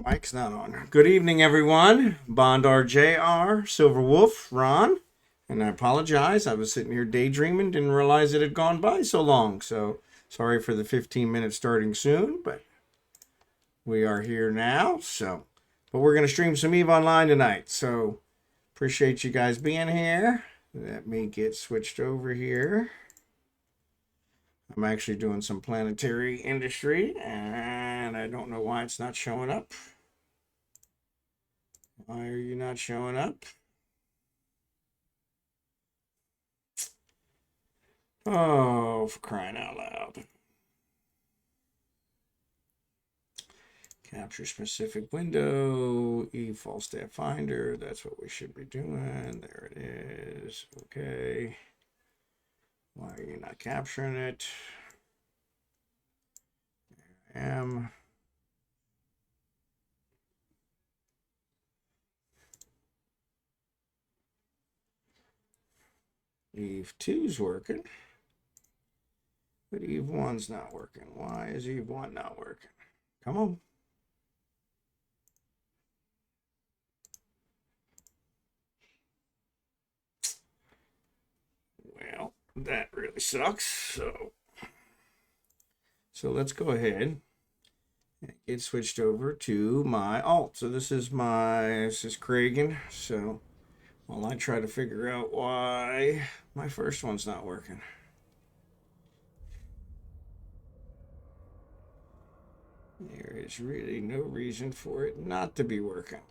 Mike's not on. Good evening, everyone. Bondar Jr., Silverwolf, Ron. And I apologize. I was sitting here daydreaming, didn't realize it had gone by so long. So sorry for the 15 minutes starting soon, but we are here now. But we're going to stream some eveonline tonight. So appreciate you guys being here. Let me get switched over here. I'm actually doing some planetary industry, and I don't know why it's not showing up. Why are you not showing up? Oh, for crying out loud. Capture specific window, Falstaff Finder. That's what we should be doing. There it is. Okay. Why are you not capturing it? There I am. Eve 2's working. But Eve 1's not working. Why is Eve 1 not working? Come on. Well, that really sucks. So let's go ahead and get switched over to my alt. So this is Kragan. So while I try to figure out why my first one's not working. There is really no reason for it not to be working.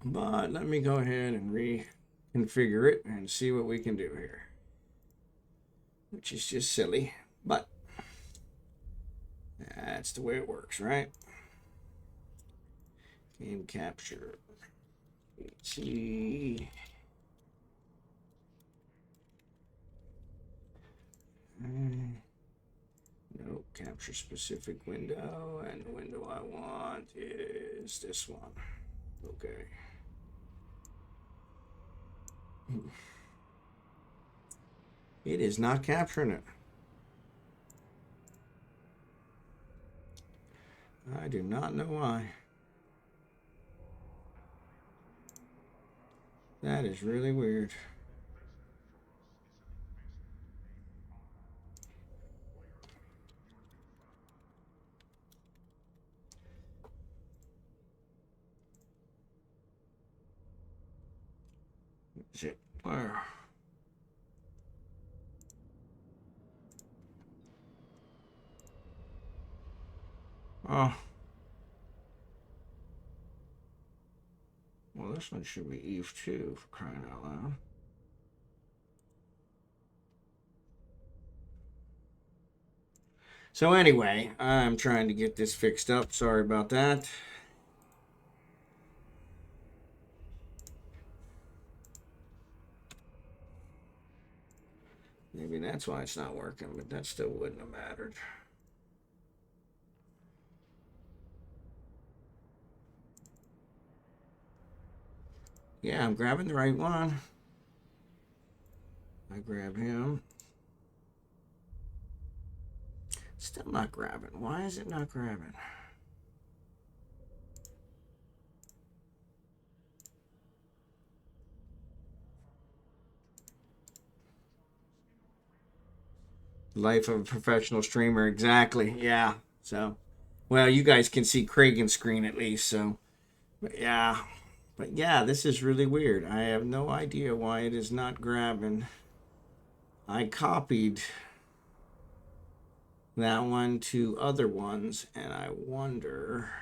But let me go ahead and reconfigure it and see what we can do here. Which is just silly, but that's the way it works, right? Game capture. Let's see. Nope, capture specific window, and the window I want is this one. Okay. It is not capturing it. I do not know why. That is really weird. Is it where? Oh. Well, this one should be Eve 2 for crying out loud. So anyway, I'm trying to get this fixed up. Sorry about that. Maybe that's why it's not working, but that still wouldn't have mattered. Yeah, I'm grabbing the right one. I grab him. Still not grabbing. Why is it not grabbing? Life of a professional streamer, exactly. Yeah. So, well, you guys can see Kragan's screen at least. So, but yeah. But yeah, this is really weird. I have no idea why it is not grabbing. I copied that one to other ones, and I wonder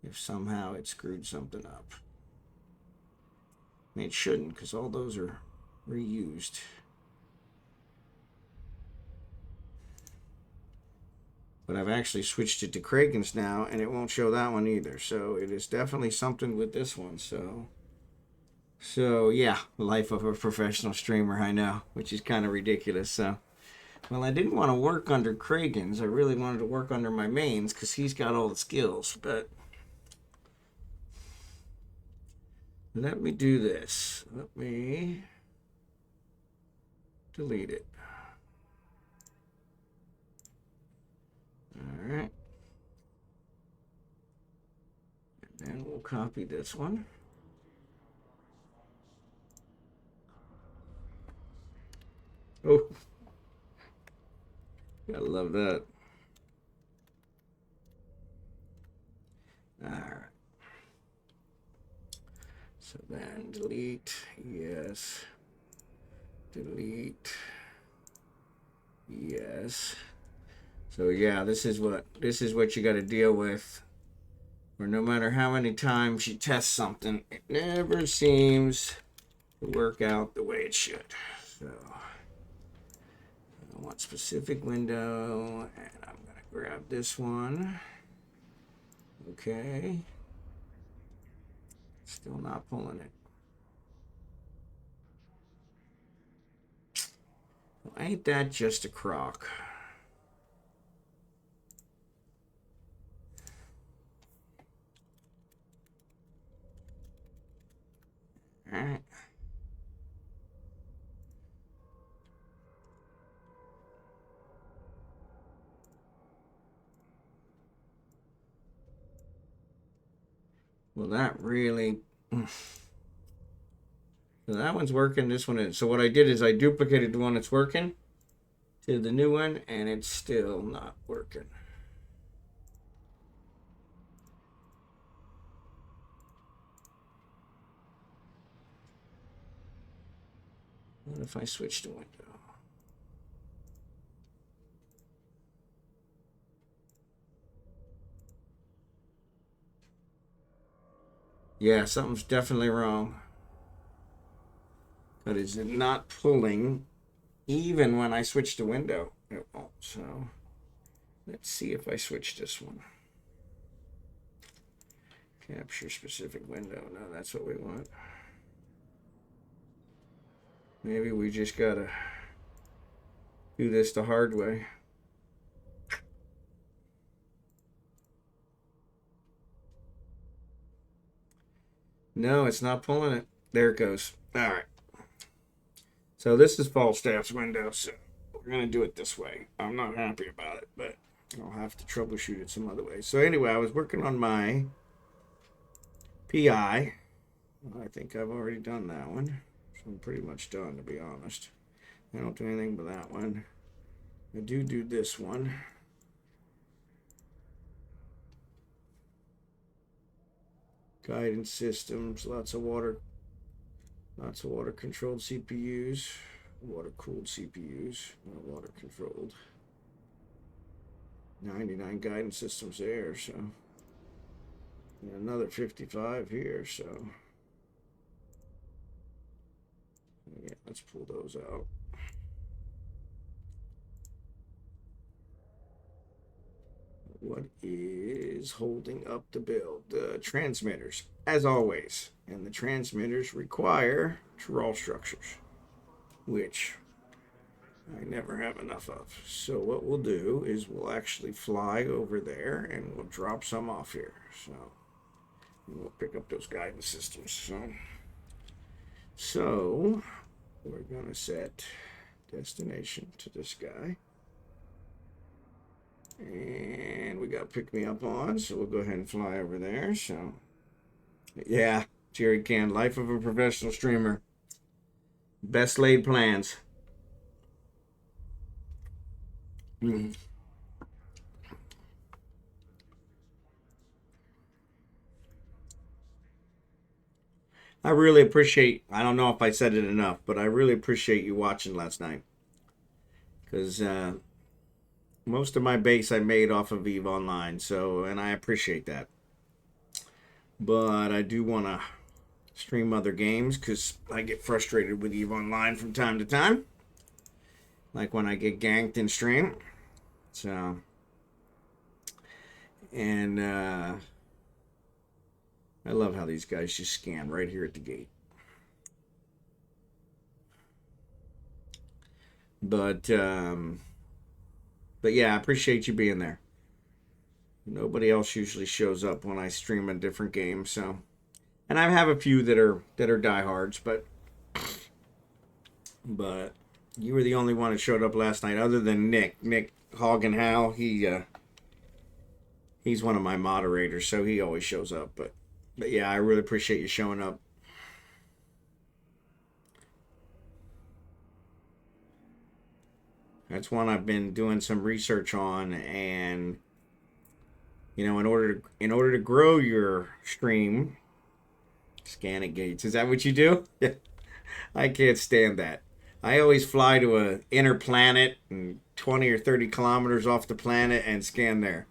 if somehow it screwed something up. I mean, it shouldn't, because all those are reused. But I've actually switched it to Kragan's now, and it won't show that one either. So it is definitely something with this one. So yeah, life of a professional streamer, I know, which is kind of ridiculous. So, well, I didn't want to work under Kragan's. I really wanted to work under my mains because he's got all the skills. But let me do this. Let me delete it. All right. And then we'll copy this one. Oh, gotta love that. All right. So then delete, yes. Delete, yes. So yeah, this is what you got to deal with. Or no matter how many times you test something, it never seems to work out the way it should. So I want specific window, and I'm gonna grab this one. Okay. Still not pulling it. Well, ain't that just a crock? All right. Well, that really... So that one's working, this one is. So what I did is I duplicated the one that's working to the new one, and it's still not working. What if I switch the window? Yeah, something's definitely wrong. But is it not pulling even when I switch the window? It won't. So let's see if I switch this one. Capture specific window. No, that's what we want. Maybe we just gotta do this the hard way. No, it's not pulling it. There it goes. All right. So this is Falstaff's window, so we're going to do it this way. I'm not happy about it, but I'll have to troubleshoot it some other way. So anyway, I was working on my PI. I think I've already done that one. So I'm pretty much done, to be honest. I don't do anything but that one. I do this one. Guidance systems, lots of water controlled CPUs, water cooled CPUs, not water controlled. 99 guidance systems there, so and another 55 here, so yeah, let's pull those out. What is holding up the build? The transmitters, as always. And the transmitters require trawl structures, which I never have enough of. So what we'll do is we'll actually fly over there and we'll drop some off here. So we'll pick up those guidance systems. So we're going to set destination to this guy. And we got pick me up on, so we'll go ahead and fly over there. So yeah, Jerry Can, life of a professional streamer. Best laid plans. I really appreciate, I don't know if I said it enough, but I really appreciate you watching last night. Because most of my base I made off of eveonline, so, and I appreciate that. But I do want to stream other games because I get frustrated with eveonline from time to time. Like when I get ganked in stream. So, and I love how these guys just scan right here at the gate. But yeah, I appreciate you being there. Nobody else usually shows up when I stream a different game, so. And I have a few that are diehards, but you were the only one that showed up last night, other than Nick. Nick Hog and Hal, he He's one of my moderators, so he always shows up. But yeah, I really appreciate you showing up. That's one I've been doing some research on, and you know, in order to grow your stream, scan at gates. Is that what you do? I can't stand that. I always fly to a inner planet and 20 or 30 kilometers off the planet and scan there,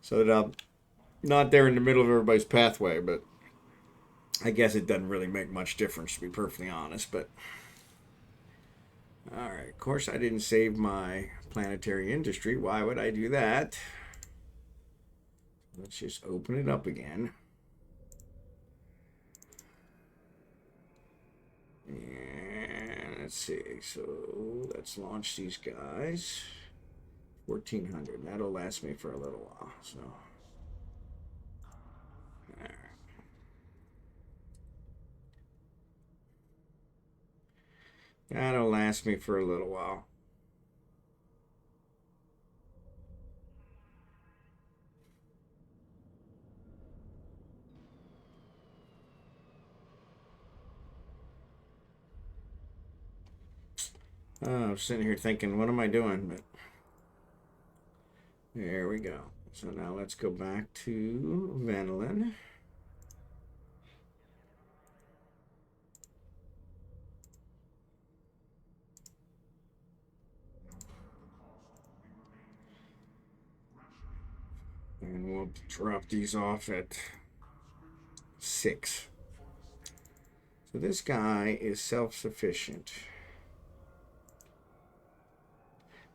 so that I'm not there in the middle of everybody's pathway. But I guess it doesn't really make much difference, to be perfectly honest. But all right, of course I didn't save my planetary industry. Why would I do that? Let's just open it up again. And let's see. So let's launch these guys. 1400. That'll last me for a little while. So. All right. That'll last me for a little while. I'm sitting here thinking, what am I doing? But there we go. So now let's go back to Vanillin. And we'll drop these off at 6. So this guy is self-sufficient.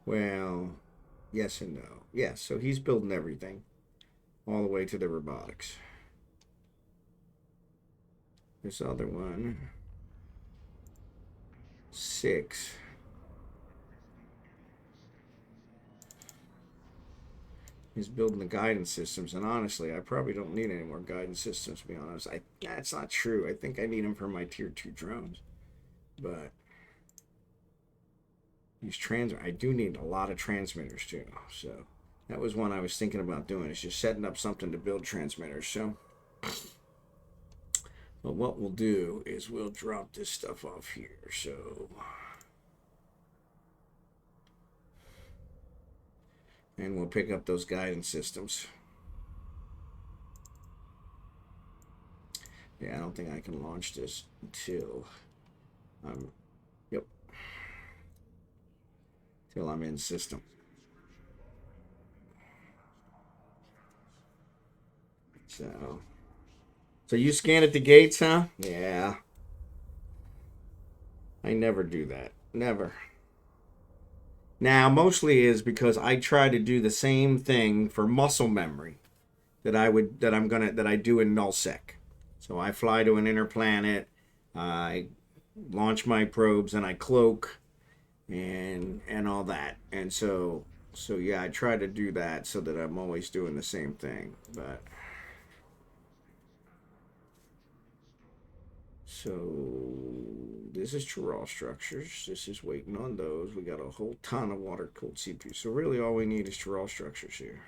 Well, yes and no. Yes, so he's building everything all the way to the robotics. This other one, 6. He's building the guidance systems, and honestly, I probably don't need any more guidance systems, to be honest. That's not true. I think I need them for my tier 2 drones. But these I do need a lot of transmitters too. So that was one I was thinking about doing, is just setting up something to build transmitters. So, but what we'll do is we'll drop this stuff off here. So, and we'll pick up those guidance systems. Yeah, I don't think I can launch this until till I'm in system. So you scan at the gates, huh? Yeah. I never do that. Never. Now, mostly is because I try to do the same thing for muscle memory that I do in nullsec. So I fly to an inner planet, I launch my probes, and I cloak and all that. And so yeah, I try to do that so that I'm always doing the same thing. But so this is Chiral structures. This is waiting on those. We got a whole ton of water-cooled CPUs. So really all we need is Chiral structures here.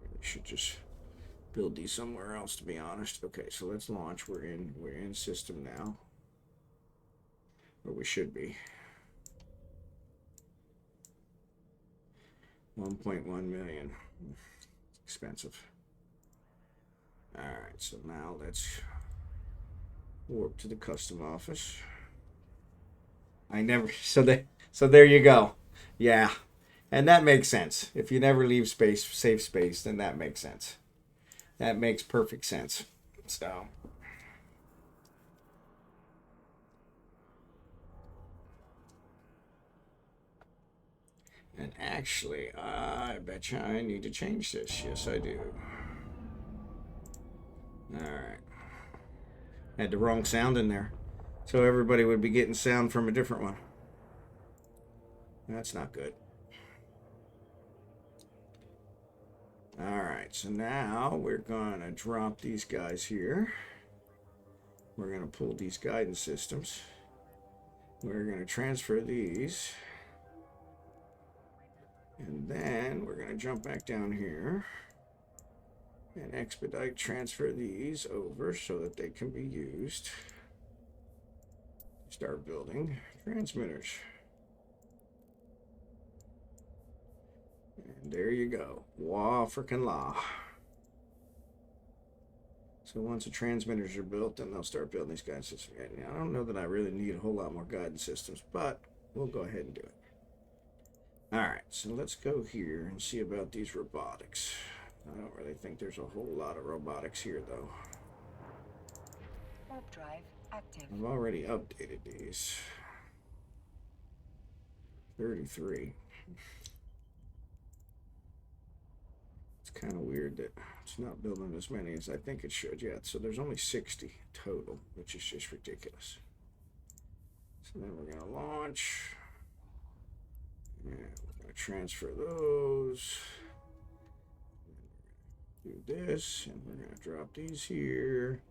We should just build these somewhere else, to be honest. Okay, so let's launch. We're in system now. Or we should be. 1.1 million. Expensive. Alright, so now let's warp to the custom office. So there you go. Yeah. And that makes sense. If you never leave safe space, then that makes sense. That makes perfect sense. So and actually, I bet you I need to change this. Yes, I do. Alright. Had the wrong sound in there. So everybody would be getting sound from a different one. That's not good. Alright, so now we're going to drop these guys here. We're going to pull these guidance systems. We're going to transfer these. And then we're going to jump back down here and expedite transfer these over so that they can be used. Start building transmitters. And there you go. Wah frickin' la. So once the transmitters are built, then they'll start building these guidance systems. I don't know that I really need a whole lot more guidance systems, but we'll go ahead and do it. Alright, so let's go here and see about these robotics. I don't really think there's a whole lot of robotics here, though. Warp drive active. I've already updated these. 33. It's kind of weird that it's not building as many as I think it should yet. So there's only 60 total, which is just ridiculous. So then we're going to launch. And we're going to transfer those. Do this, and we're going to drop these here.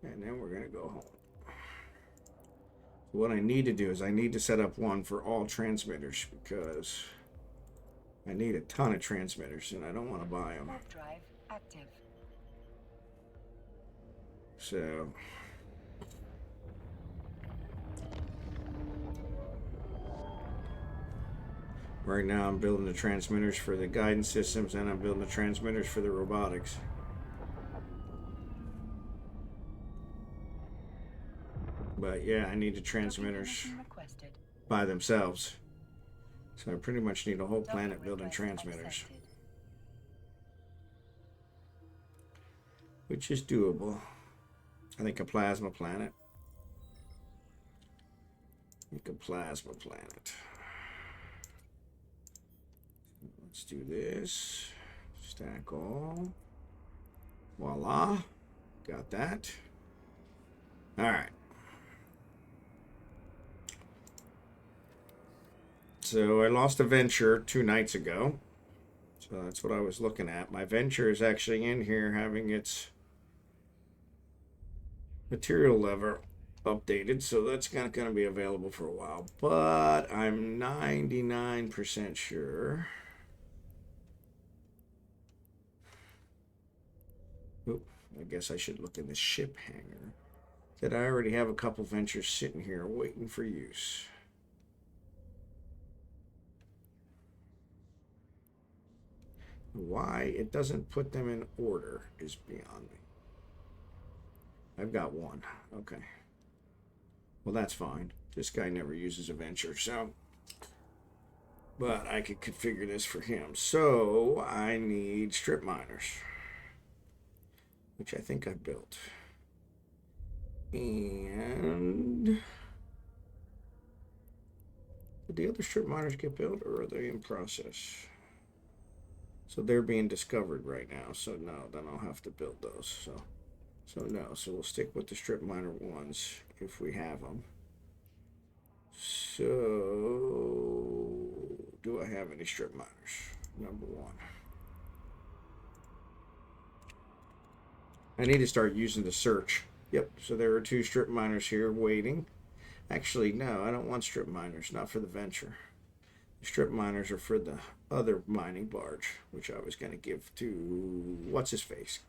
And then we're going to go home. What I need to do is I need to set up one for all transmitters because I need a ton of transmitters and I don't want to buy them. Warp drive active. So right now I'm building the transmitters for the guidance systems and I'm building the transmitters for the robotics. But yeah, I need the transmitters by themselves. So I pretty much need a whole planet building transmitters. Which is doable. I think a plasma planet. Make a plasma planet. Let's do this. Stack all. Voila. Got that. Alright. So I lost a venture 2 nights ago. So that's what I was looking at. My venture is actually in here having its material lever updated. So that's not going to be available for a while. But I'm 99% sure. Oop, I guess I should look in the ship hangar. That I already have a couple ventures sitting here waiting for use. Why it doesn't put them in order is beyond me. I've got one. Okay. Well, that's fine. This guy never uses a venture, so. But I could configure this for him. So I need strip miners, which I think I built. And did the other strip miners get built, or are they in process? So they're being discovered right now. So no, then I'll have to build those. So no. So we'll stick with the strip miner ones if we have them. So do I have any strip miners? Number one. I need to start using the search. Yep. So there are 2 strip miners here waiting. Actually, no, I don't want strip miners. Not for the venture. Strip miners are for the other mining barge, which I was going to give to what's his face,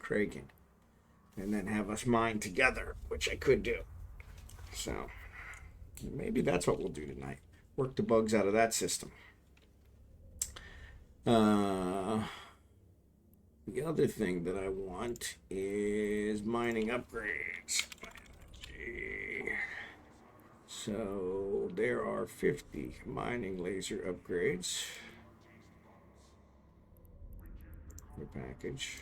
Kragan, and then have us mine together, which I could do. So maybe that's what we'll do tonight. Work the bugs out of that system. The other thing that I want is mining upgrades. So there are 50 mining laser upgrades. The package.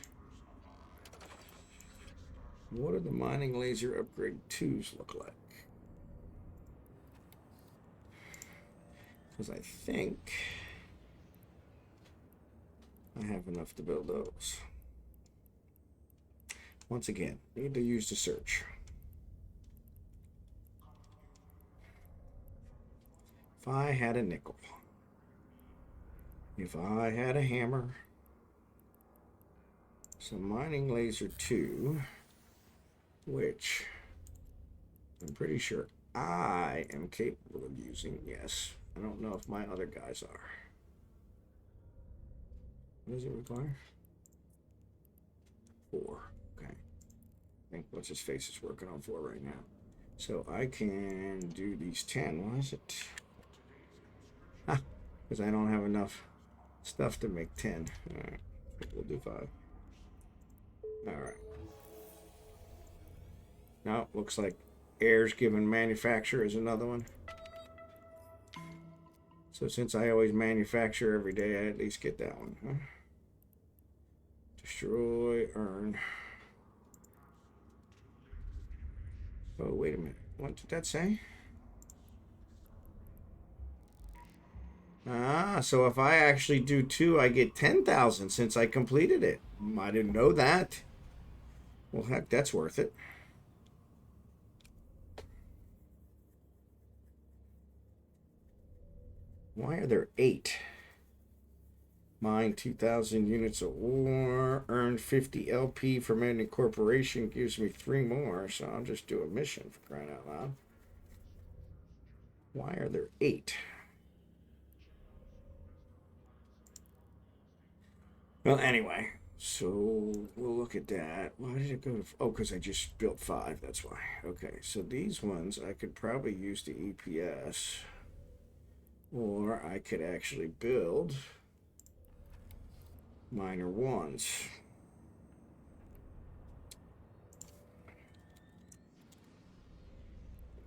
What do the mining laser upgrade 2s look like? Because I think I have enough to build those. Once again, need to use the search. If I had a nickel, if I had a hammer, some mining laser 2, which I'm pretty sure I am capable of using. Yes, I don't know if my other guys are. What does it require? 4. Okay. I think what's his face is working on 4 right now. So I can do these 10. Why is it? Ah, because I don't have enough stuff to make 10. All right. We'll do 5. All right. Now looks like air's given manufacture is another one. So since I always manufacture every day, I at least get that one. Huh? Destroy, earn. Oh, wait a minute. What did that say? Ah, so if I actually do 2, I get 10,000 since I completed it. I didn't know that. Well, heck, that's worth it. Why are there 8? Mine 2,000 units of ore. Earned 50 LP from any corporation. Gives me 3 more. So I'll just do a mission for crying out loud. Why are there 8? Well, anyway. So we'll look at that. Why did it go to... Oh, because I just built 5. That's why. Okay. So these ones I could probably use the EPS. Or I could actually build minor 1s.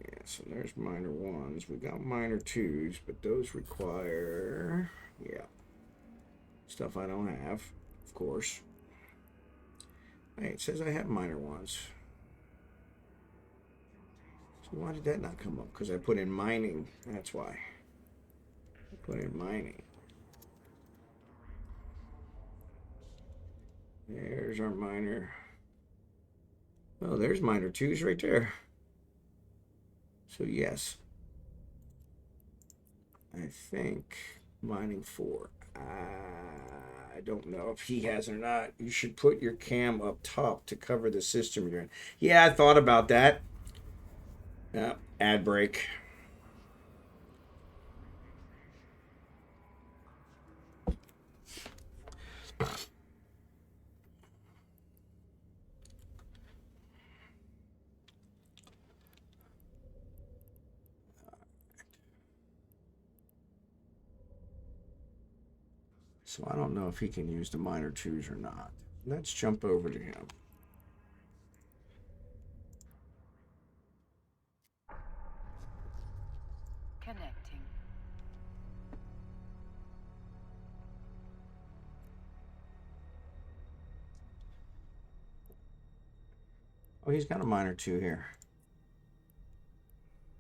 Yeah, so there's minor 1s. We got minor 2s, but those require, yeah, stuff I don't have, of course. Hey, it says I have minor 1s. So why did that not come up? Because I put in mining. That's why. I put in mining. There's our minor. Oh, there's minor 2s right there. So yes. I think mining 4. I don't know if he has or not. You should put your cam up top to cover the system you're in. Yeah, I thought about that. Ad break. So I don't know if he can use the minor 2s or not. Let's jump over to him. Connecting. Oh, he's got a minor 2 here.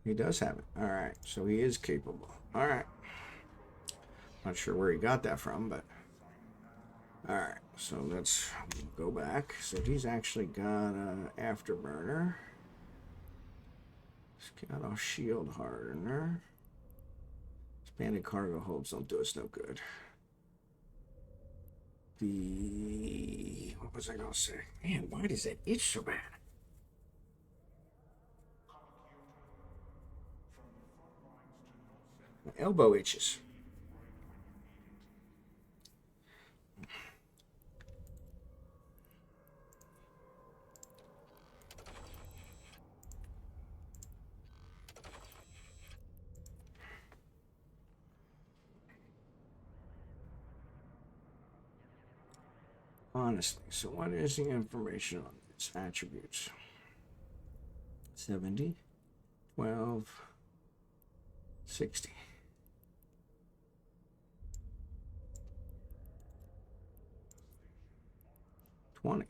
He does have it. All right, so he is capable. All right. Not sure where he got that from, but all right. So let's go back. So he's actually got an afterburner. He's got a shield hardener. Expanded cargo holds don't do us no good. What was I gonna say? Man, why does that itch so bad? My elbow itches. Honestly, so what is the information on its attributes? 70, 12, 60. 20,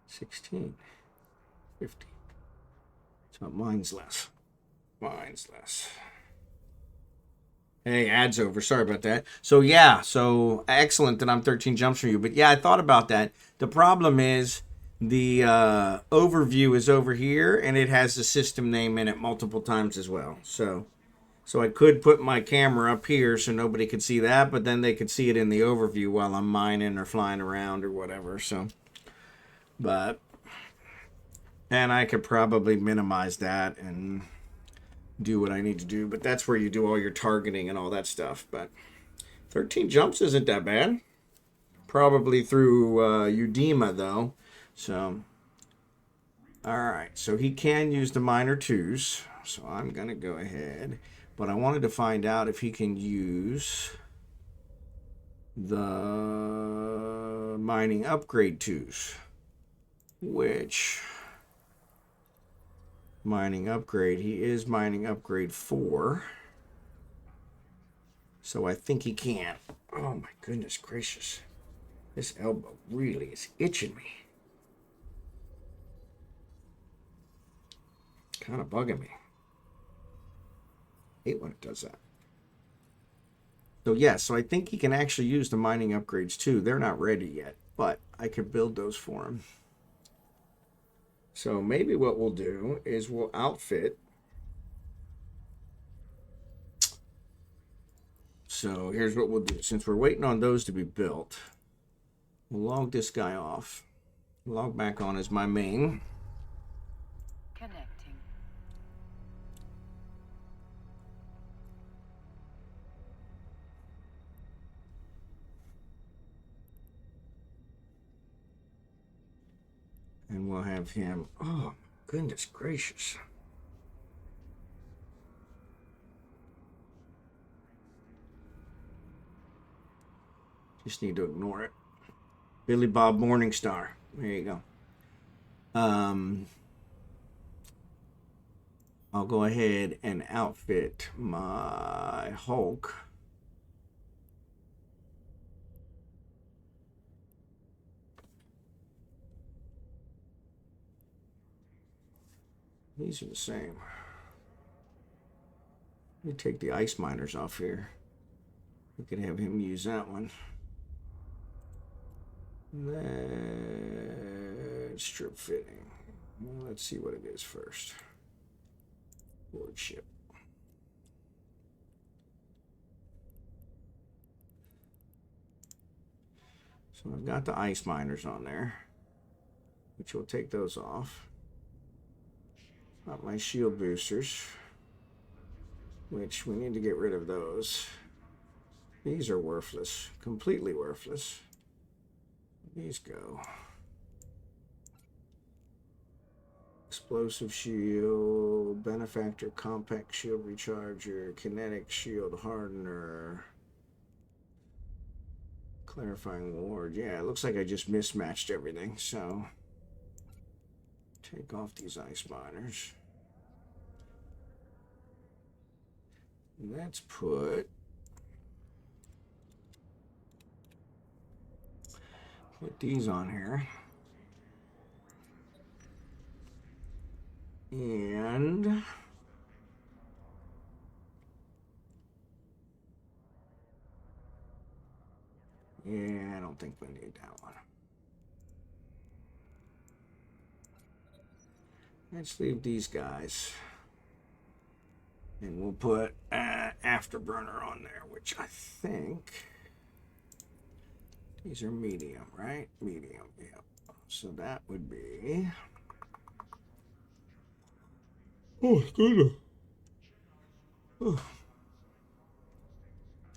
16, 50. So mine's less. Mine's less. Hey, ad's over. Sorry about that. So yeah, so excellent that I'm 13 jumps from you. But yeah, I thought about that. The problem is the overview is over here, and it has the system name in it multiple times as well. So I could put my camera up here so nobody could see that, but then they could see it in the overview while I'm mining or flying around or whatever. So, and I could probably minimize that and do what I need to do, but that's where you do all your targeting and all that stuff. But 13 jumps isn't that bad. Probably through Udema, though. So, all right. So he can use the minor twos. So I'm going to go ahead. But I wanted to find out if he can use the mining upgrade twos. Which mining upgrade? He is mining upgrade 4. So I think he can. Oh my goodness gracious. This elbow really is itching me. Kind of bugging me. Hate when it does that. So yeah, so I think he can actually use the mining upgrades too. They're not ready yet, but I could build those for him. So maybe what we'll do is we'll outfit. So here's what we'll do. Since we're waiting on those to be built, we'll log this guy off. Log back on as my main. Connecting. And we'll have him. Oh, goodness gracious. Just need to ignore it. Billy Bob Morningstar. There you go. I'll go ahead and outfit my Hulk. These are the same. Let me take the ice miners off here. We could have him use that one. That's strip fitting. Well, let's see what it is first. Board ship. So I've got the ice miners on there, which will take those off. Got my shield boosters, which we need to get rid of those. These are worthless, completely worthless. These go. Explosive shield, benefactor, compact shield recharger, kinetic shield hardener, clarifying ward. Yeah, it looks like I just mismatched everything, so take off these ice miners. Let's put these on here. And yeah, I don't think we need that one. Let's leave these guys. And we'll put Afterburner on there, which I think these are medium, right? Medium, yeah. So that would be... Oh, good. Oh.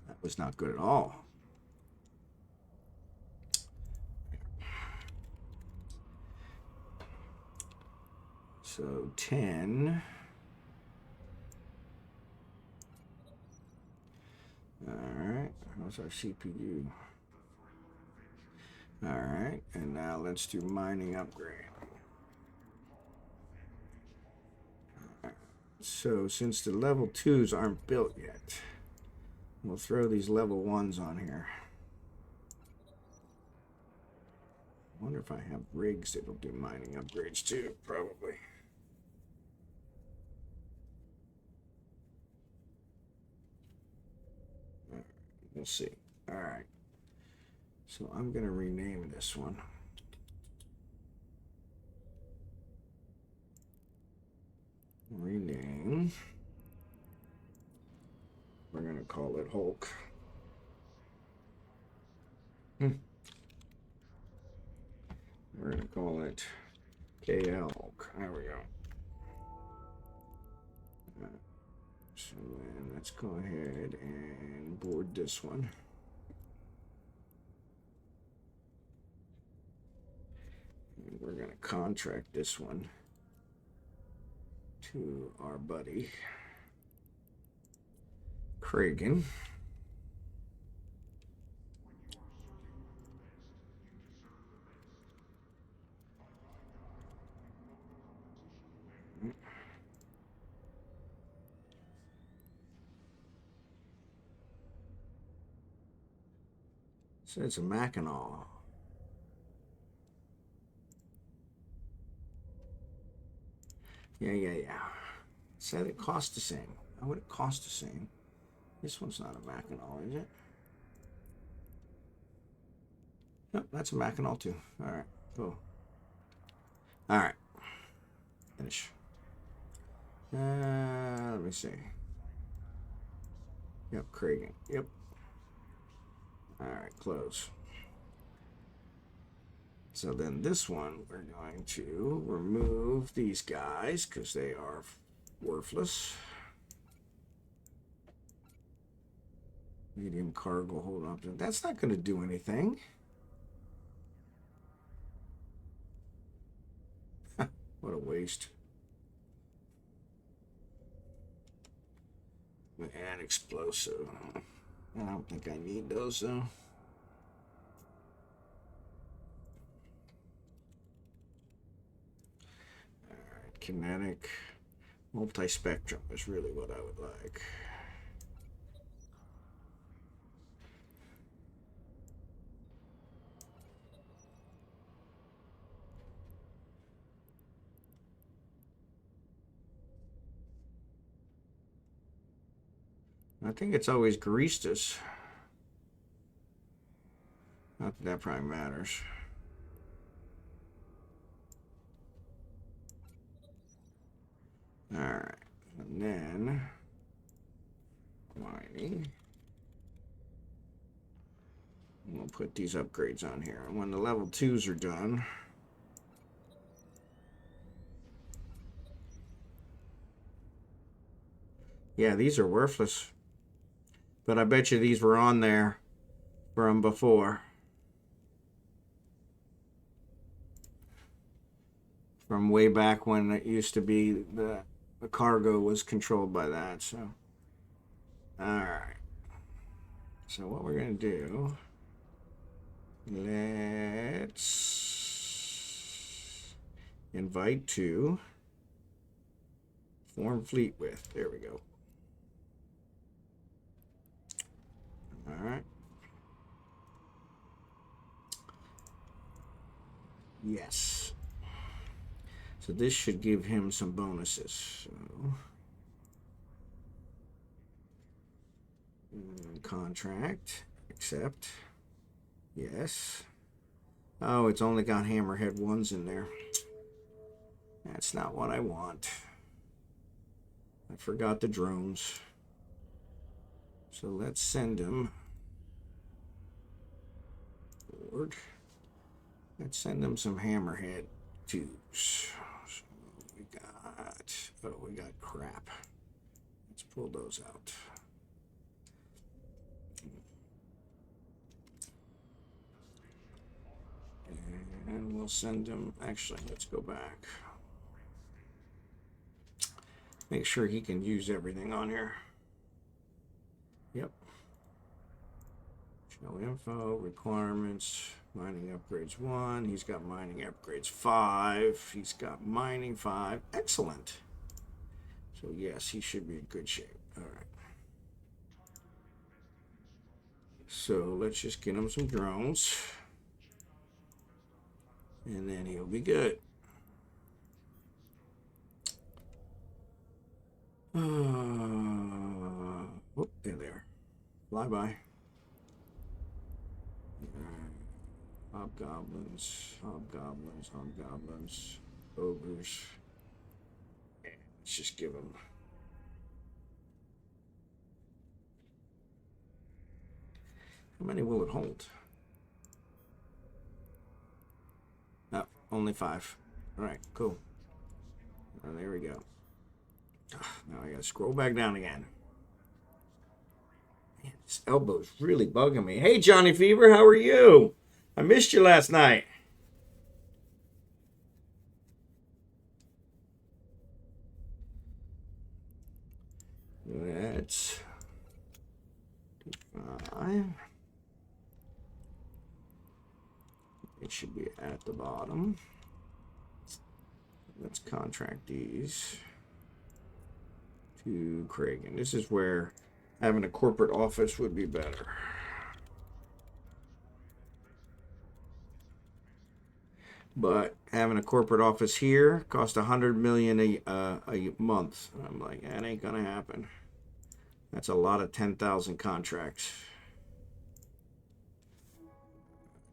That was not good at all. So 10. All right. How's our CPU? All right. And now let's do mining upgrade. So since the level 2s aren't built yet, we'll throw these level 1s on here. I wonder if I have rigs that'll do mining upgrades too, probably. We'll see. All right. So I'm going to rename this one. Rename. We're going to call it Hulk. We're going to call it KL Hulk. There we go. So then let's go ahead and board this one. going to contract this one to our buddy Kragan. So it's a Mackinac. Yeah. Said it cost the same. How would it cost the same? This one's not a Mackinac, is it? Nope, that's a Mackinac too. All right, cool. All right, finish. Let me see. Yep, Kragan. Yep. All right, close. So then this one, we're going to remove these guys because they are worthless. Medium cargo hold option. That's not going to do anything. What a waste. And explosive. I don't think I need those though. Alright, kinetic. Multi-spectrum is really what I would like. I think it's always greased us. Not that that probably matters. Alright, and then mining. We'll put these upgrades on here. And when the level 2s are done, yeah, these are worthless. But I bet you these were on there from before. From way back when it used to be the cargo was controlled by that. So, alright. So what we're going to do, let's invite to form fleet with. There we go. Alright. Yes. So this should give him some bonuses. So, contract, accept, yes. Oh, it's only got hammerhead ones in there. That's not what I want. I forgot the drones. So let's send him forward. Let's send him some hammerhead tubes. We got crap. Let's pull those out. And we'll send him, actually, let's go back. Make sure he can use everything on here. Yep. Show info, requirements. Mining upgrades 1. He's got mining upgrades 5. He's got mining 5. Excellent. So yes, he should be in good shape. All right. So let's just get him some drones. And then he'll be good. Oh, there they are. Fly by. Hobgoblins, ogres. Yeah, let's just give them. How many will it hold? Oh, only 5. All right, cool. Oh, there we go. Now I gotta scroll back down again. Man, this elbow's really bugging me. Hey, Johnny Fever, how are you? I missed you last night. Let's five. It should be at the bottom. Let's contract these to Craig. And this is where having a corporate office would be better. But having a corporate office here costs $100 million a month. I'm like, that ain't gonna happen. That's a lot of 10,000 contracts.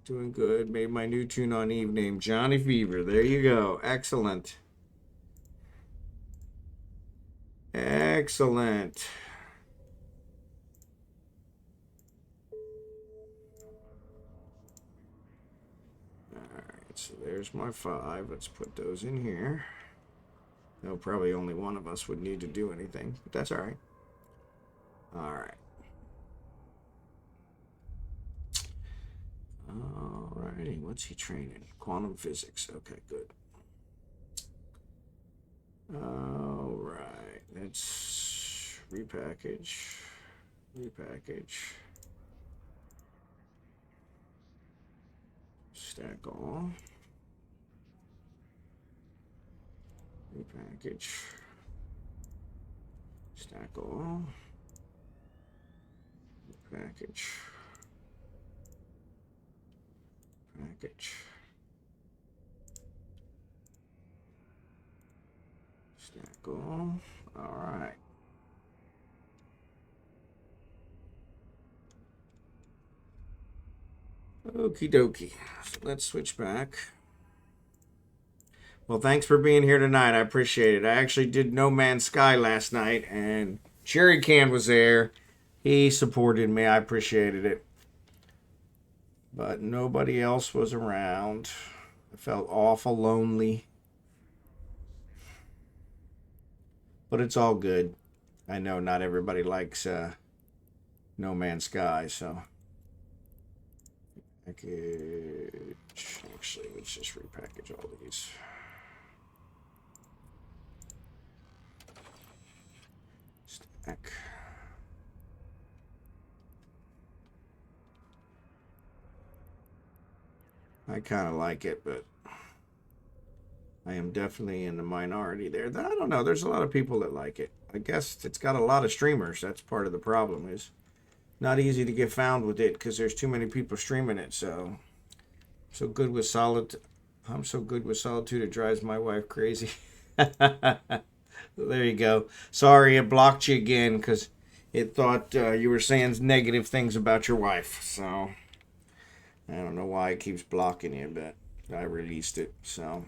Doing good. Made my new tune on Eve named jonnyfever. There you go. Excellent. Excellent. So there's my 5. Let's put those in here. No, probably only one of us would need to do anything, but that's all right. All right. All righty. What's he training? Quantum physics. Okay, good. All right. Let's repackage. Repackage. Stack all. Repackage. Stack all. Repackage. Package. Stack all. All right. Okie dokie. So let's switch back. Well, thanks for being here tonight. I appreciate it. I actually did No Man's Sky last night, and Cherry Can was there. He supported me. I appreciated it. But nobody else was around. I felt awful lonely. But it's all good. I know not everybody likes No Man's Sky, so... Package. Actually, let's just repackage all these. Stack. I kind of like it, but I am definitely in the minority there. I don't know. There's a lot of people that like it. I guess it's got a lot of streamers. That's part of the problem. Is not easy to get found with it because there's too many people streaming it. So good with solid. I'm so good with solitude it drives my wife crazy. There you go. Sorry, it blocked you again because it thought you were saying negative things about your wife. So I don't know why it keeps blocking you, but I released it. So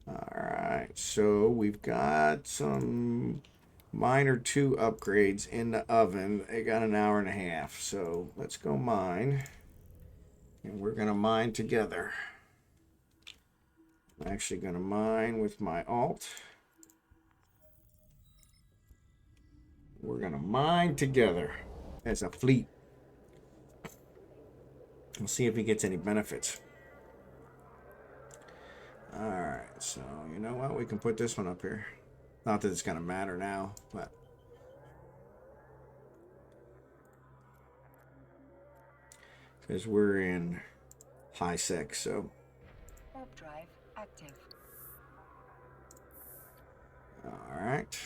all right. So we've got some miner 2 upgrades in the oven. They got an hour and a half. So let's go mine. And we're going to mine together. I'm actually going to mine with my alt. We're going to mine together as a fleet. We'll see if he gets any benefits. All right. So, you know what? We can put this one up here. Not that it's going to matter now, but... because we're in high sec, so... Warp drive active. All right.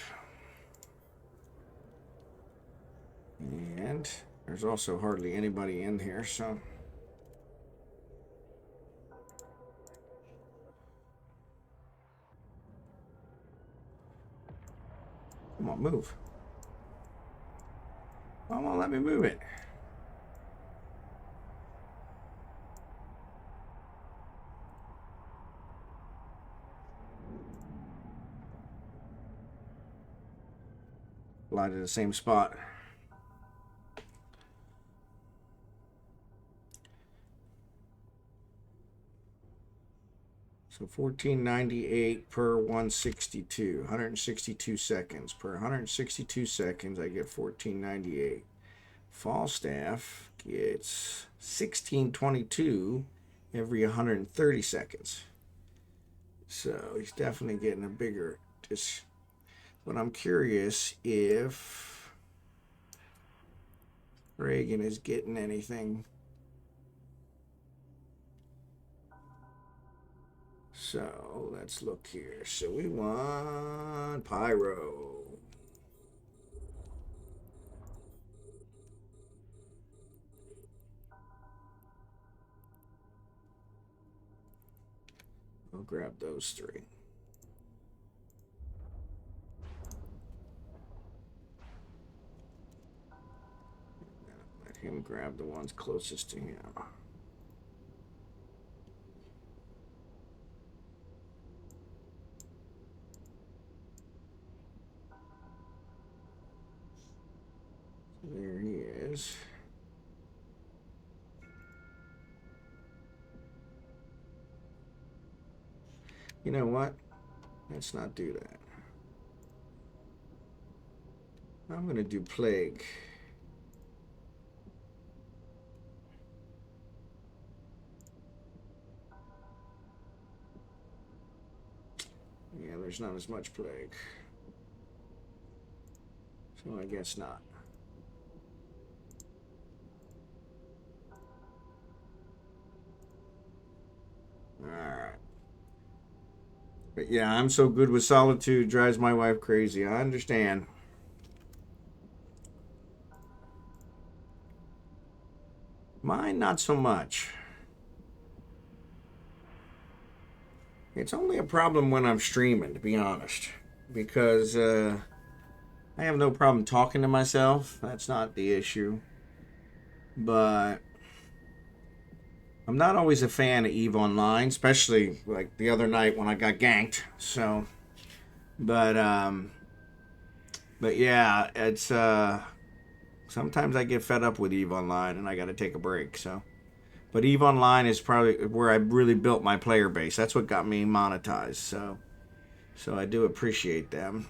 And there's also hardly anybody in here, so... come on, move. Come on, let me move it. Fly to the same spot. So 1498 per 162, 162 seconds. Per 162 seconds, I get 1498. Falstaff gets 1622 every 130 seconds. So he's definitely getting a bigger. But I'm curious if Reagan is getting anything. So let's look here. So we want Pyro. I'll grab those three. Let him grab the ones closest to him. There he is. You know what? Let's not do that. I'm going to do Plague. Yeah, there's not as much Plague. So I guess not. Alright. But yeah, I'm so good with solitude, drives my wife crazy. I understand. Mine, not so much. It's only a problem when I'm streaming, to be honest. Because I have no problem talking to myself. That's not the issue. But I'm not always a fan of eveonline, especially like the other night when I got ganked. So, but yeah, it's sometimes I get fed up with eveonline and I got to take a break. So, but eveonline is probably where I really built my player base. That's what got me monetized. So I do appreciate them.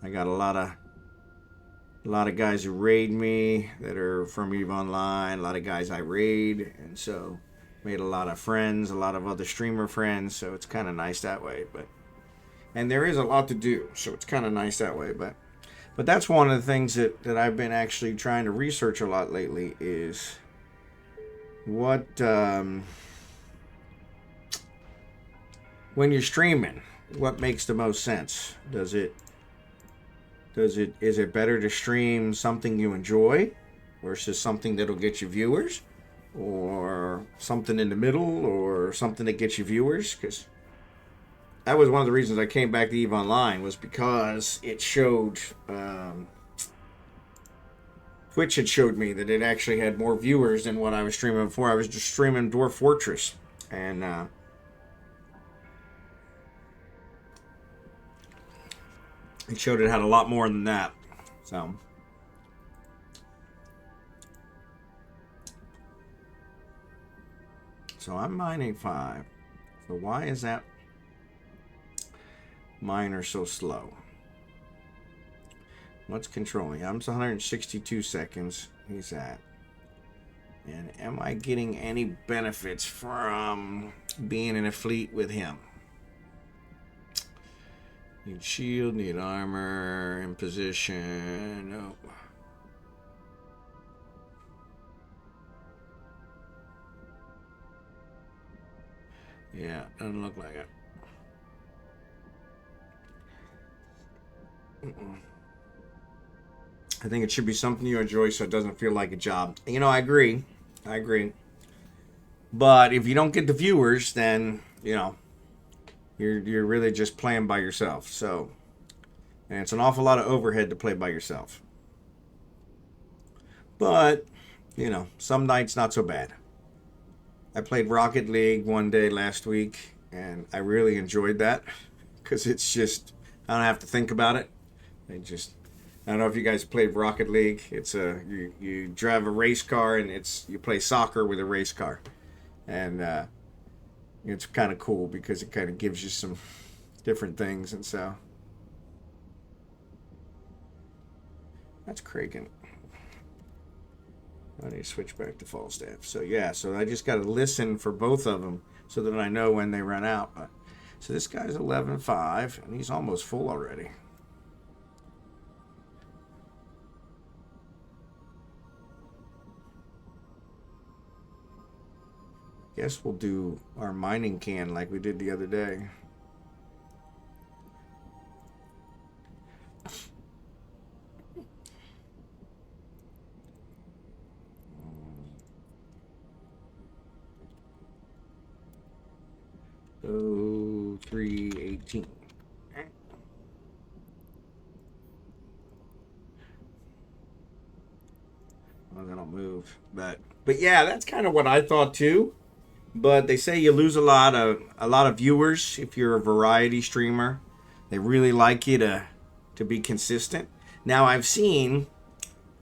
I got a lot of guys who raid me that are from eveonline. A lot of guys I raid, and so made a lot of friends, a lot of other streamer friends. So it's kind of nice that way. And there is a lot to do, so it's kind of nice that way. But that's one of the things that I've been actually trying to research a lot lately is what when you're streaming, what makes the most sense? Is it better to stream something you enjoy versus something that'll get you viewers, or something in the middle, or something that gets you viewers? Because that was one of the reasons I came back to eveonline, was because it showed Twitch had showed me that it actually had more viewers than what I was streaming before. I was just streaming Dwarf Fortress, and it showed it had a lot more than that. So I'm mining 5. So why is that miner so slow? What's controlling? I'm 162 seconds. He's at. And am I getting any benefits from being in a fleet with him? Need shield, need armor, in position. Nope. Yeah, doesn't look like it. I think it should be something you enjoy so it doesn't feel like a job. You know, I agree. But if you don't get the viewers, then, you know, you're really just playing by yourself. So, and it's an awful lot of overhead to play by yourself. But, you know, some nights not so bad. I played Rocket League one day last week, and I really enjoyed that because it's just, I don't have to think about it. I don't know if you guys played Rocket League. It's you drive a race car, and you play soccer with a race car, and it's kind of cool because it kind of gives you some different things, and so that's Kraken. I need to switch back to Falstaff. So yeah, so I just got to listen for both of them so that I know when they run out. So this guy's 11.5, and he's almost full already. Guess we'll do our mining can like we did the other day. Oh, 318. Well, that'll move, but yeah, that's kind of what I thought too. But they say you lose a lot of viewers if you're a variety streamer. They really like you to be consistent. Now I've seen,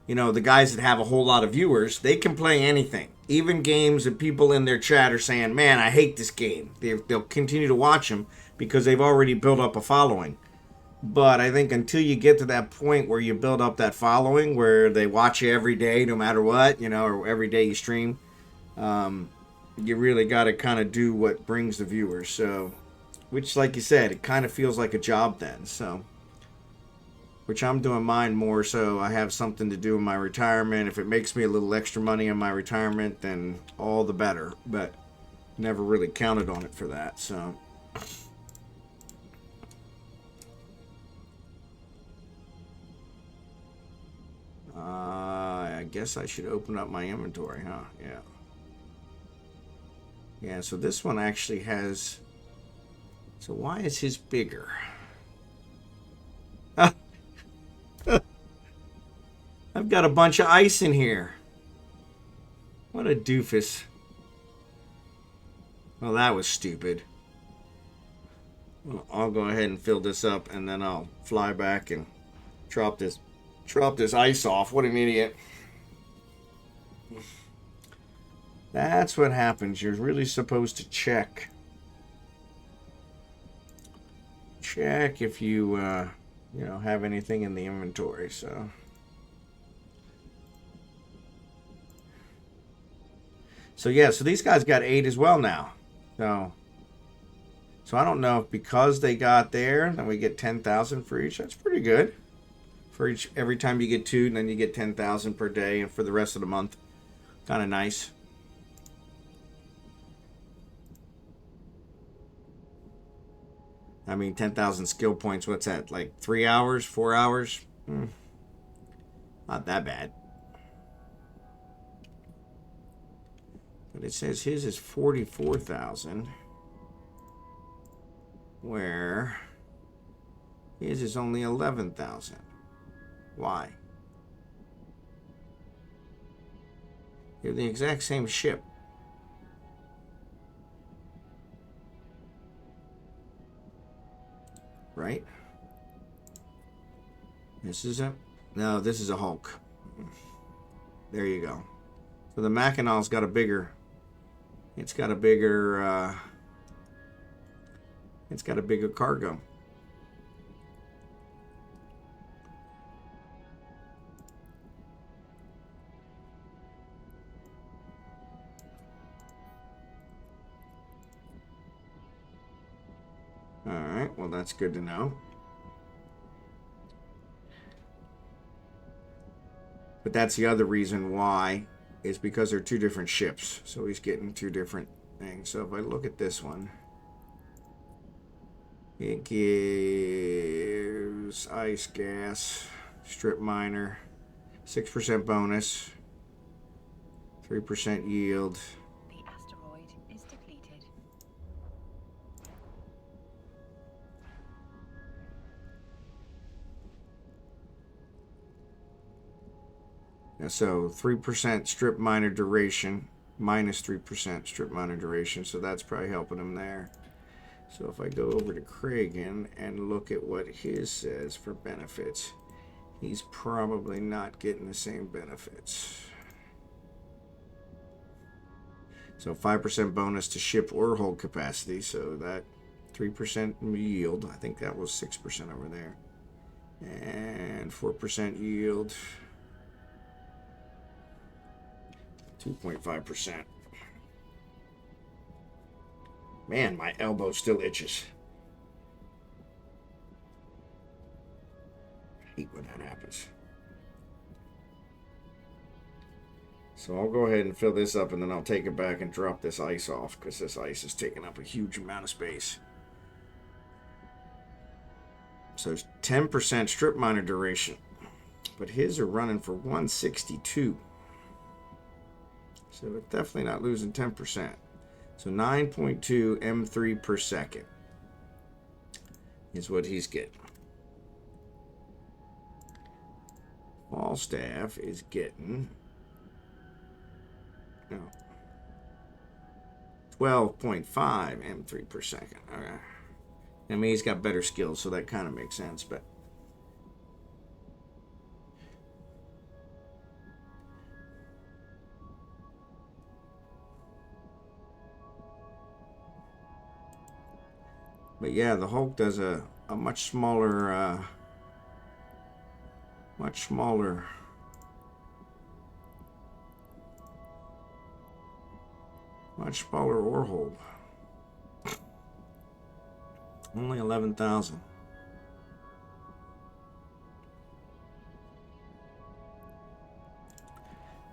you know, the guys that have a whole lot of viewers, they can play anything. Even games that people in their chat are saying, man, I hate this game. They'll continue to watch them because they've already built up a following. But I think until you get to that point where you build up that following, where they watch you every day, no matter what, you know, or every day you stream, you really got to kind of do what brings the viewers. So, which, like you said, it kind of feels like a job then. So, which I'm doing mine more so I have something to do in my retirement. If it makes me a little extra money in my retirement, then all the better. But never really counted on it for that. So. I guess I should open up my inventory, huh? Yeah. Yeah, so this one actually has... So why is his bigger? I've got a bunch of ice in here. What a doofus. Well, that was stupid. Well, I'll go ahead and fill this up, and then I'll fly back and drop this ice off. What an idiot. That's what happens. You're really supposed to check if you you know, have anything in the inventory. So yeah, so these guys got 8 as well now. So I don't know if because they got there, then we get 10,000 for each. That's pretty good. For each, every time you get 2, and then you get 10,000 per day, and for the rest of the month, kind of nice. I mean, 10,000 skill points. What's that? Like 3 hours, 4 hours? Not that bad. But it says his is 44,000, where his is only 11,000. Why? They're the exact same ship. Right? This is a... No, this is a Hulk. There you go. So the Machinal's got a bigger... It's got a bigger cargo. Alright, well that's good to know. But that's the other reason why, is because they're 2 different ships. So he's getting 2 different things. So if I look at this one, it gives ice, gas, strip miner, 6% bonus, 3% yield. The asteroid is depleted. So 3% strip miner duration, minus 3% strip miner duration. So that's probably helping him there. So if I go over to Kragan and look at what his says for benefits, he's probably not getting the same benefits. So 5% bonus to ship or hold capacity. So that 3% yield, I think that was 6% over there. And 4% yield. 2.5%. Man, my elbow still itches. hate when that happens. So I'll go ahead and fill this up, and then I'll take it back and drop this ice off, because this ice is taking up a huge amount of space. So 10% strip miner duration. But his are running for 162. So it's definitely not losing 10%. So 9.2 M3 per second is what he's getting. Falstaff is getting 12.5 M3 per second. Okay. I mean, he's got better skills, so that kind of makes sense, but yeah, the Hulk does a much smaller ore hole. Only 11,000.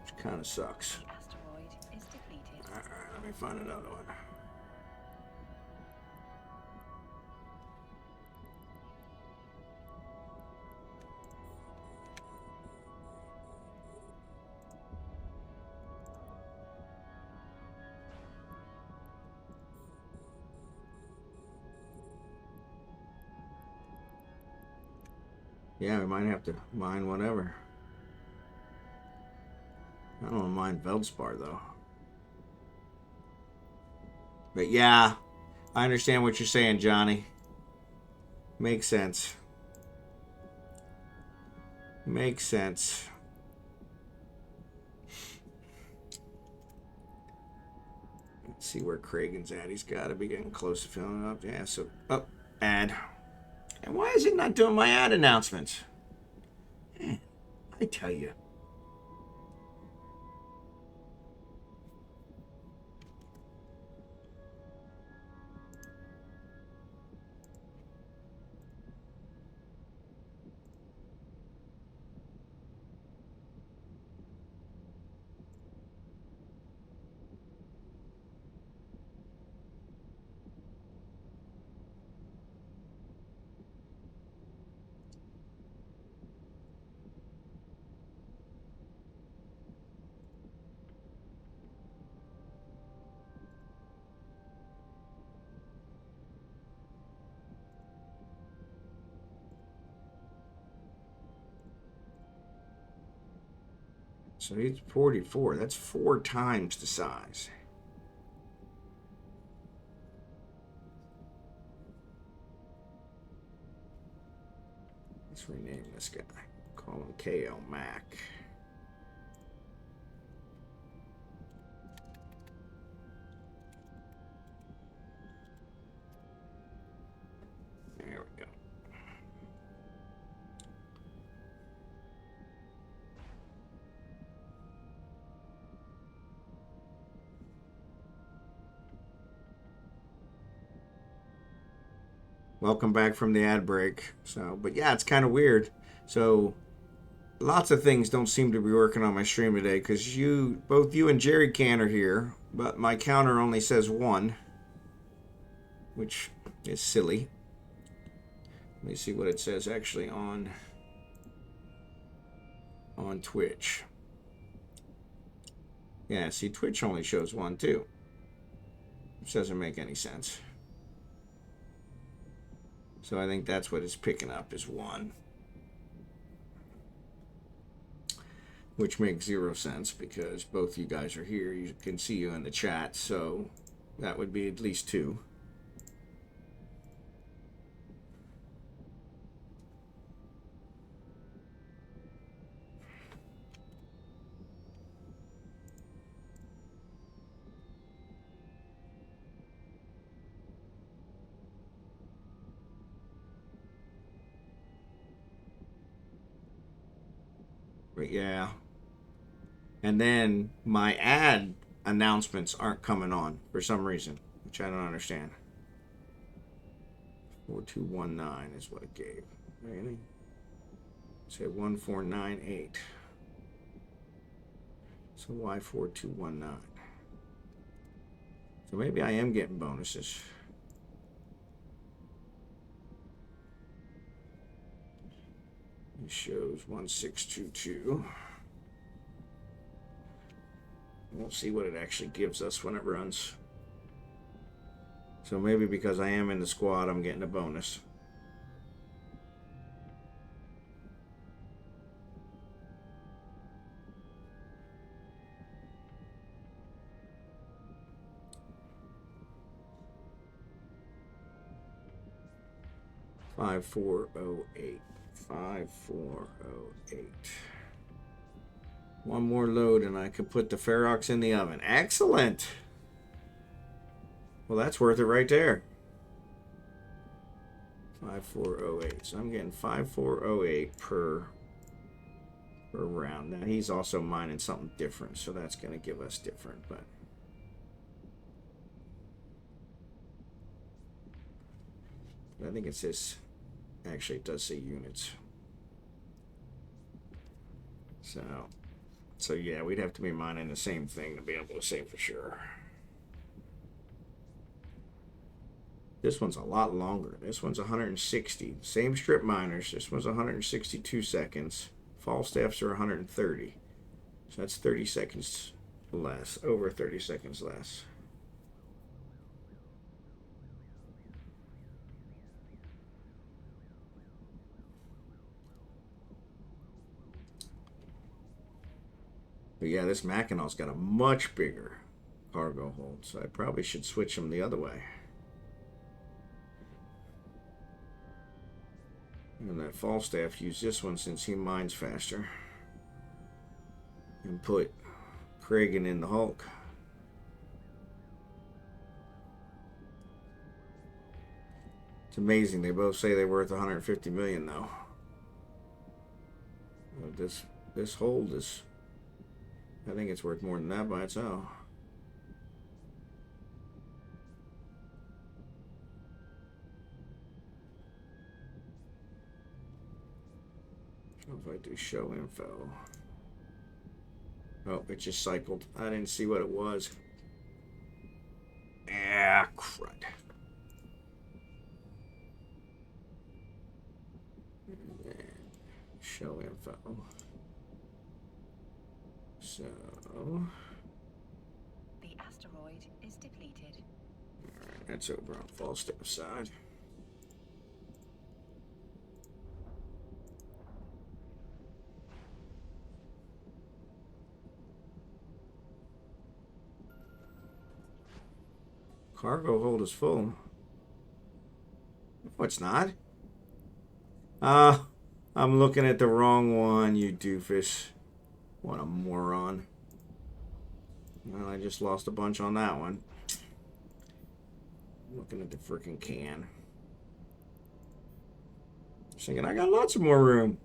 Which kind of sucks. The asteroid is depleted. Alright, let me find another one. Yeah, we might have to mine whatever. I don't want to mine Veldspar, though. But yeah, I understand what you're saying, Johnny. Makes sense. Makes sense. Let's see where Kragan's at. He's got to be getting close to filling up. Yeah, so... Oh, ad. And why is it not doing my ad announcements? I tell you. So he's 44. That's 4 times the size. Let's rename this guy. Call him KL Mac. There we go. Welcome back from the ad break. So, but yeah, it's kind of weird. So, lots of things don't seem to be working on my stream today because both you and Jerry Can are here, but my counter only says 1, which is silly. Let me see what it says actually on Twitch. Yeah, see, Twitch only shows 1 too, which doesn't make any sense. So I think that's what it's picking up is 1. Which makes 0 sense because both you guys are here. You can see you in the chat, so that would be at least 2. But yeah. And then my ad announcements aren't coming on for some reason, which I don't understand. 4219 is what it gave. Really? Say 1498. So why 4219? So maybe I am getting bonuses. It shows 1622. We'll see what it actually gives us when it runs. So maybe because I am in the squad, I'm getting a bonus. Five 5408. 5408. One more load and I can put the Ferox in the oven. Excellent. Well, that's worth it right there. 5408. So I'm getting 5408 per round. Now he's also mining something different, so that's going to give us different, but I think it says, actually it does say units. So yeah, we'd have to be mining the same thing to be able to say for sure. This one's a lot longer. This one's 160. Same strip miners. This one's 162 seconds. Falstaffs are 130. So that's 30 seconds less. Over 30 seconds less. But yeah, this Mackinaw's got a much bigger cargo hold, so I probably should switch them the other way. And that Falstaff, use this one since he mines faster. And put Kragan in the Hulk. It's amazing. They both say they're worth 150 million though. This hold is, I think it's worth more than that by itself. If I do show info. Oh, it just cycled. I didn't see what it was. Ah, crud. Show info. So The asteroid is depleted. alright, that's over on Falstaff side. Cargo hold is full. No, it's not. I'm looking at the wrong one, you doofus. What a moron. Well, I just lost a bunch on that one. I'm looking at the freaking can. I'm thinking I got lots of more room.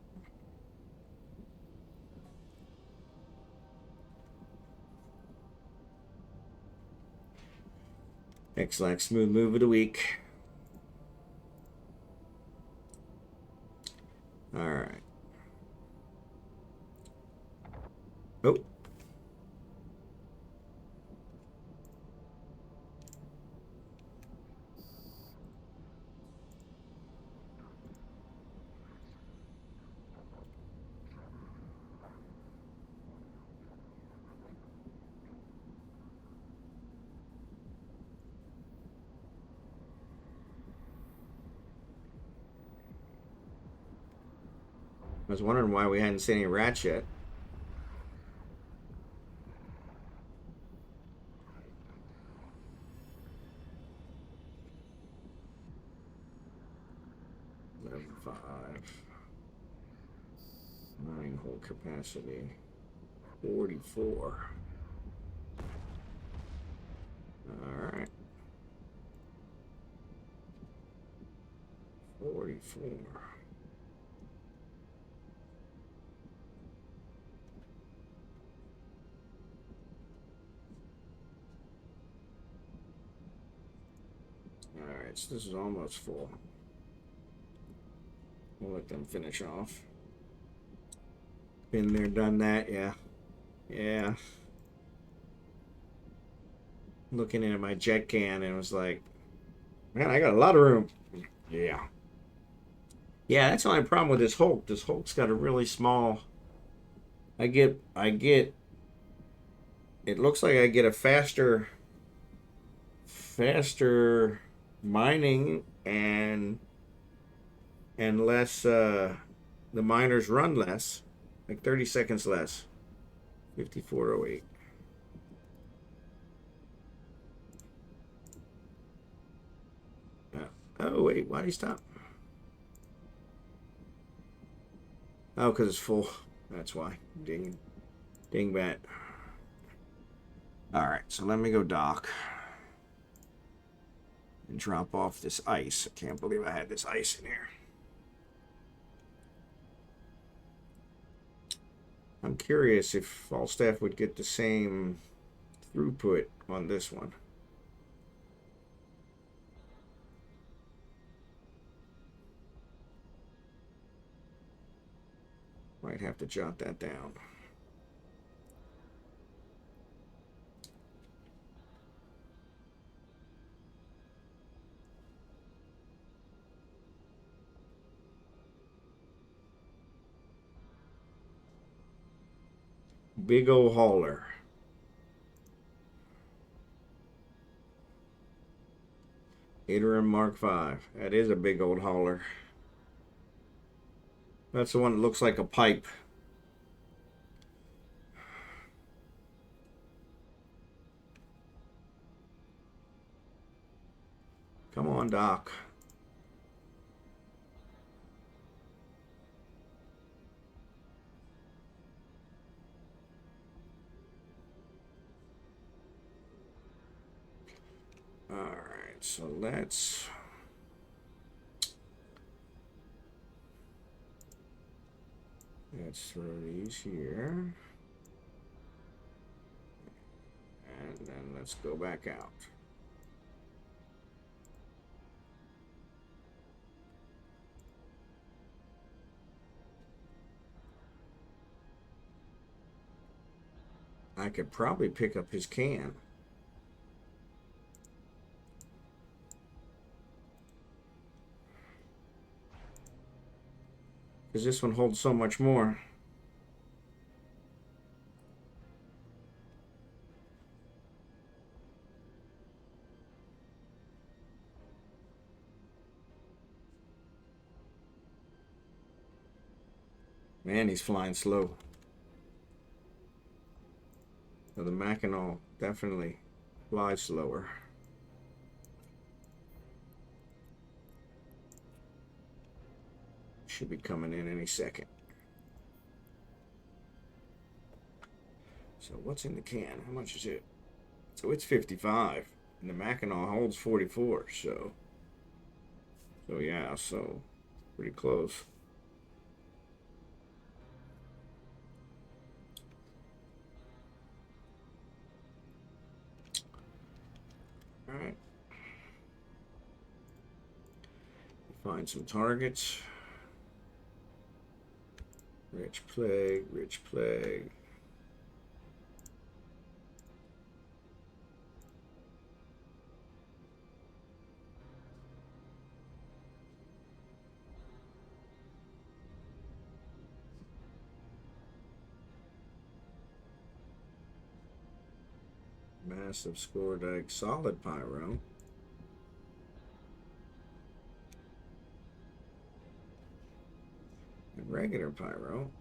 X-Lax smooth move of the week. Alright. Oh. I was wondering why we hadn't seen any rats yet. Five. 9 hole capacity. 44. Alright. 44. Alright, so this is almost full. We'll let them finish off. Been there, done that, yeah. Yeah. Looking at my jet can and was like, man, I got a lot of room. Yeah. Yeah, that's the only problem with this Hulk. This Hulk's got a really small. I get. It looks like I get a faster mining and less. The miners run less, like 30 seconds less. 5408. Oh wait, why'd he stop? Oh, because it's full. That's why. Ding, dingbat. All right, so let me go dock and drop off this ice. I can't believe I had this ice in here. I'm curious if Falstaff would get the same throughput on this one. Might have to jot that down. Big old hauler. Iterum Mark V. That is a big old hauler. That's the one that looks like a pipe. Come on, Doc. All right, so let's throw these here. And then let's go back out. I could probably pick up his can. Because this one holds so much more. Man, he's flying slow. So the Mackinac definitely flies slower. Should be coming in any second. So what's in the can? How much is it? So it's 55. And the Mackinac holds 44. So yeah, so pretty close. All right. Find some targets. Rich plague, rich plague. Massive score deck, solid pyro. And regular pyro.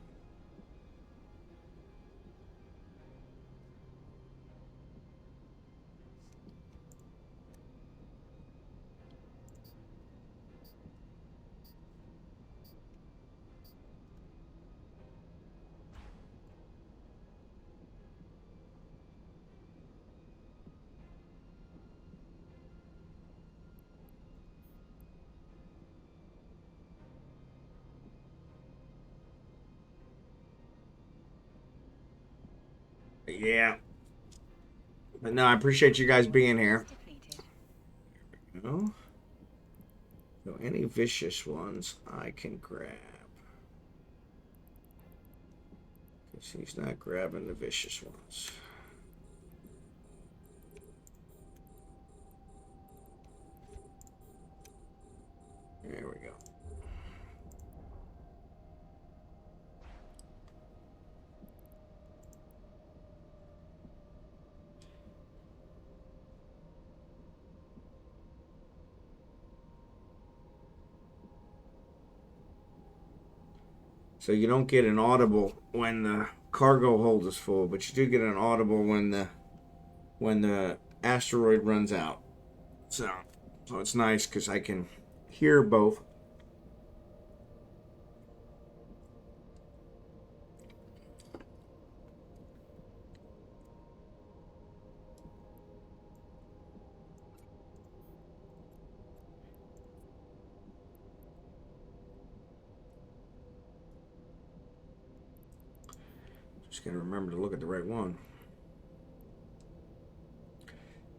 Yeah. But no, I appreciate you guys being here. You know? So any vicious ones I can grab. He's not grabbing the vicious ones. There we go. So you don't get an audible when the cargo hold is full, but you do get an audible when the asteroid runs out. So it's nice because I can hear both. Just gotta remember to look at the right one.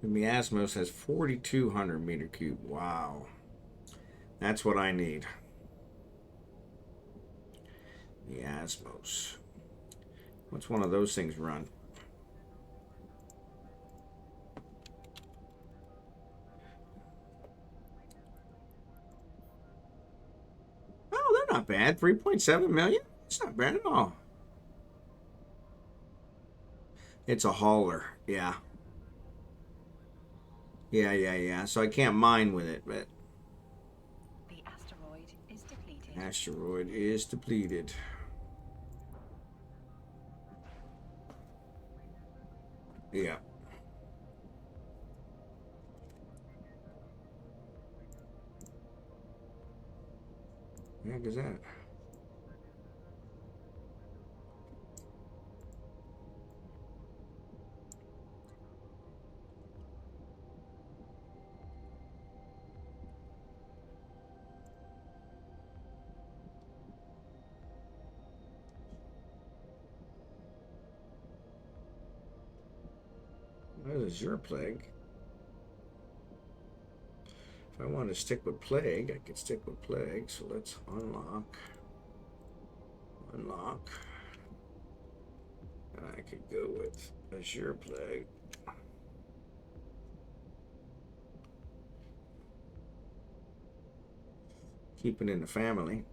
The miasmos has 4,200 meter cube. Wow. That's what I need. Miasmos. What's one of those things run? Oh, they're not bad. 3.7 million? It's not bad at all. It's a hauler. Yeah. Yeah. So I can't mine with it, but... The asteroid is depleted. Asteroid is depleted. Yeah. The heck is that? That is your plague. If I want to stick with plague, I could stick with plague. So let's unlock. Unlock. And I could go with Azure Plague. Keep it in the family.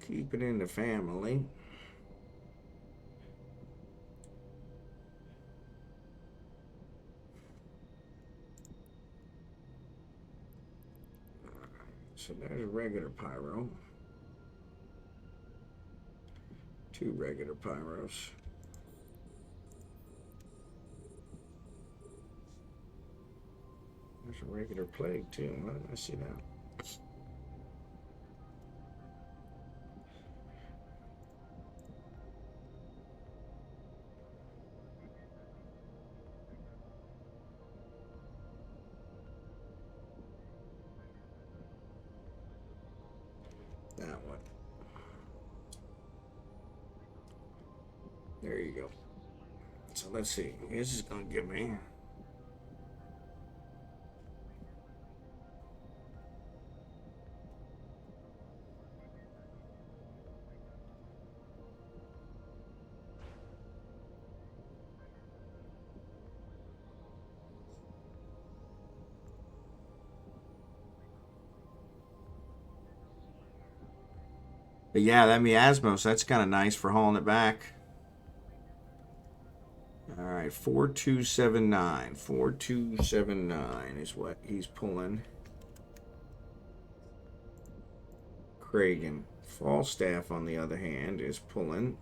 Keep it in the family. So there's a regular pyro. 2 regular pyros. There's a regular plague too. Why didn't I see that? That one. There you go. So let's see. This is going to give me... But yeah, that miasmos, that's kind of nice for hauling it back. All right, 4279. 4279 is what he's pulling. Kragan. Falstaff, on the other hand, is pulling.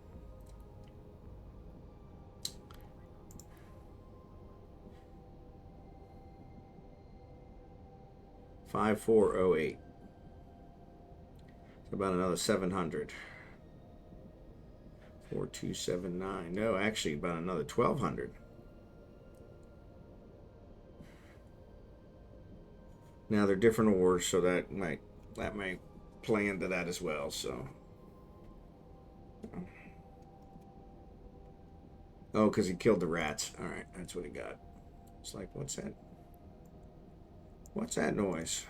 $5408. About another 700. 4279. No, actually about another 1200. Now they're different ores, so that might play into that as well. So, oh, because he killed the rats. All right, that's what he got. It's like, what's that? What's that noise?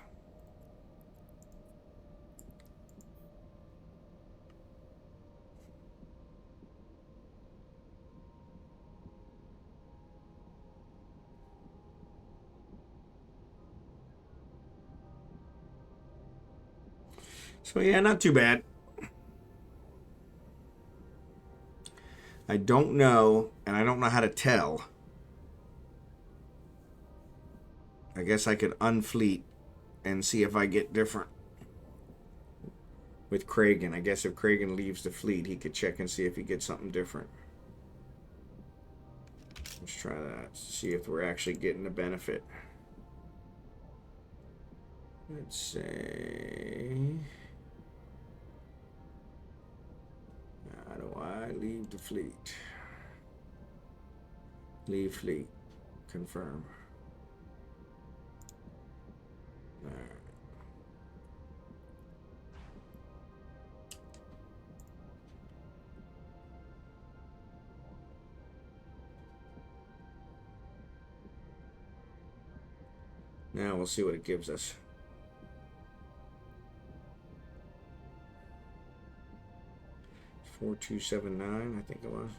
So yeah, not too bad. I don't know, and I don't know how to tell. I guess I could unfleet and see if I get different with Kragan. I guess if Kragan leaves the fleet, he could check and see if he gets something different. Let's try that. See if we're actually getting the benefit. Let's say, how do I leave the fleet? Leave fleet. Confirm. All right. Now we'll see what it gives us. 4279, I think it was.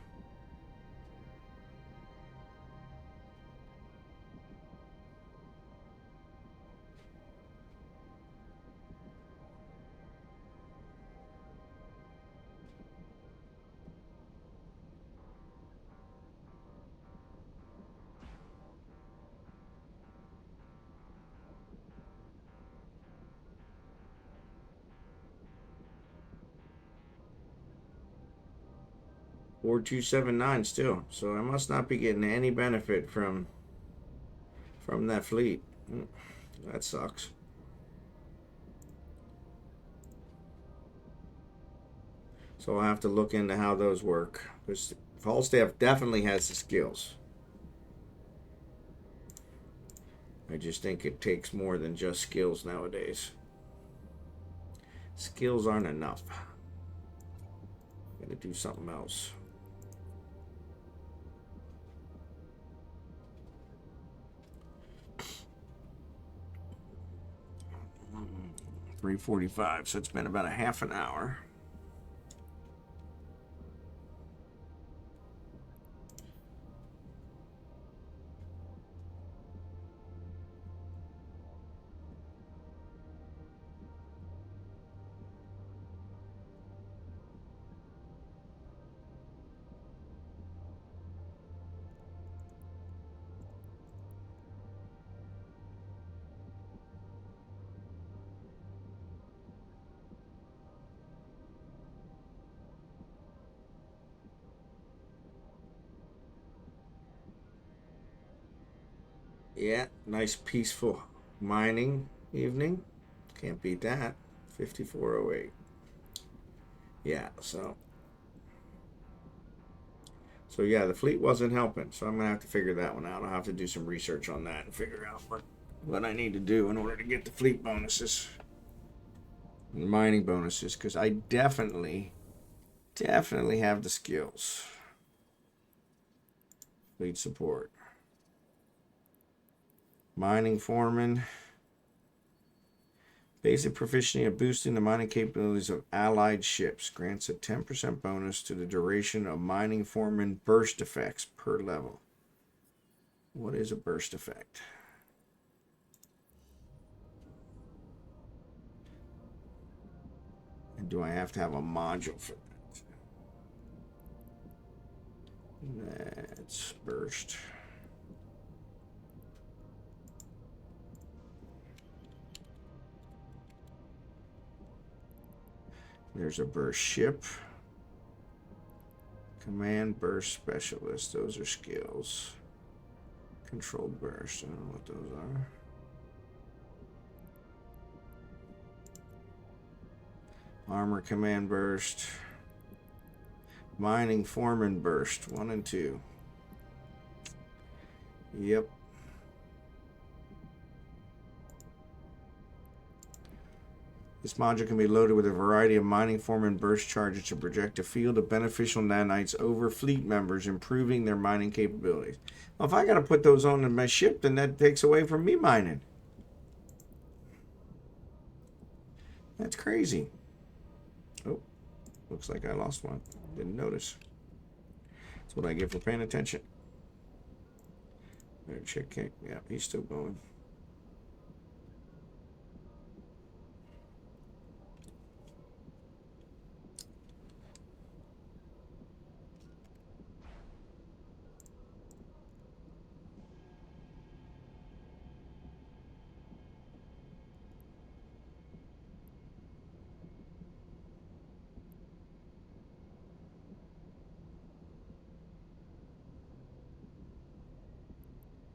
Or 279 still. So I must not be getting any benefit from that fleet. That sucks. So I'll have to look into how those work. Because Falstaff definitely has the skills. I just think it takes more than just skills nowadays. Skills aren't enough. Gotta do something else. $3:45, so it's been about a half an hour. Yeah, nice peaceful mining evening. Can't beat that. 5408. Yeah, so yeah, the fleet wasn't helping, so I'm gonna have to figure that one out. I'll have to do some research on that and figure out what I need to do in order to get the fleet bonuses and mining bonuses, because I definitely have the skills. Fleet support. Mining foreman. Basic proficiency of boosting the mining capabilities of allied ships. Grants a 10% bonus to the duration of mining foreman burst effects per level. What is a burst effect? And do I have to have a module for that? That's burst. There's a burst ship. Command burst specialist. Those are skills. Controlled burst. I don't know what those are. Armor command burst. Mining foreman burst. 1 and 2. Yep. This module can be loaded with a variety of mining form and burst charges to project a field of beneficial nanites over fleet members, improving their mining capabilities. Well, if I got to put those on my ship, then that takes away from me mining. That's crazy. Oh, looks like I lost one. Didn't notice. That's what I get for paying attention. Check. Yeah, he's still going.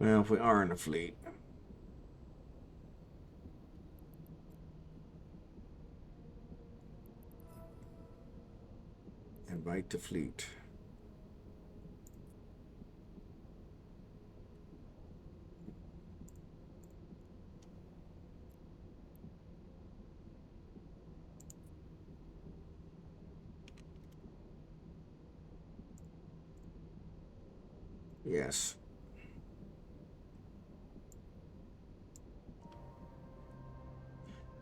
Well, if we are in the fleet. Invite the fleet. Yes.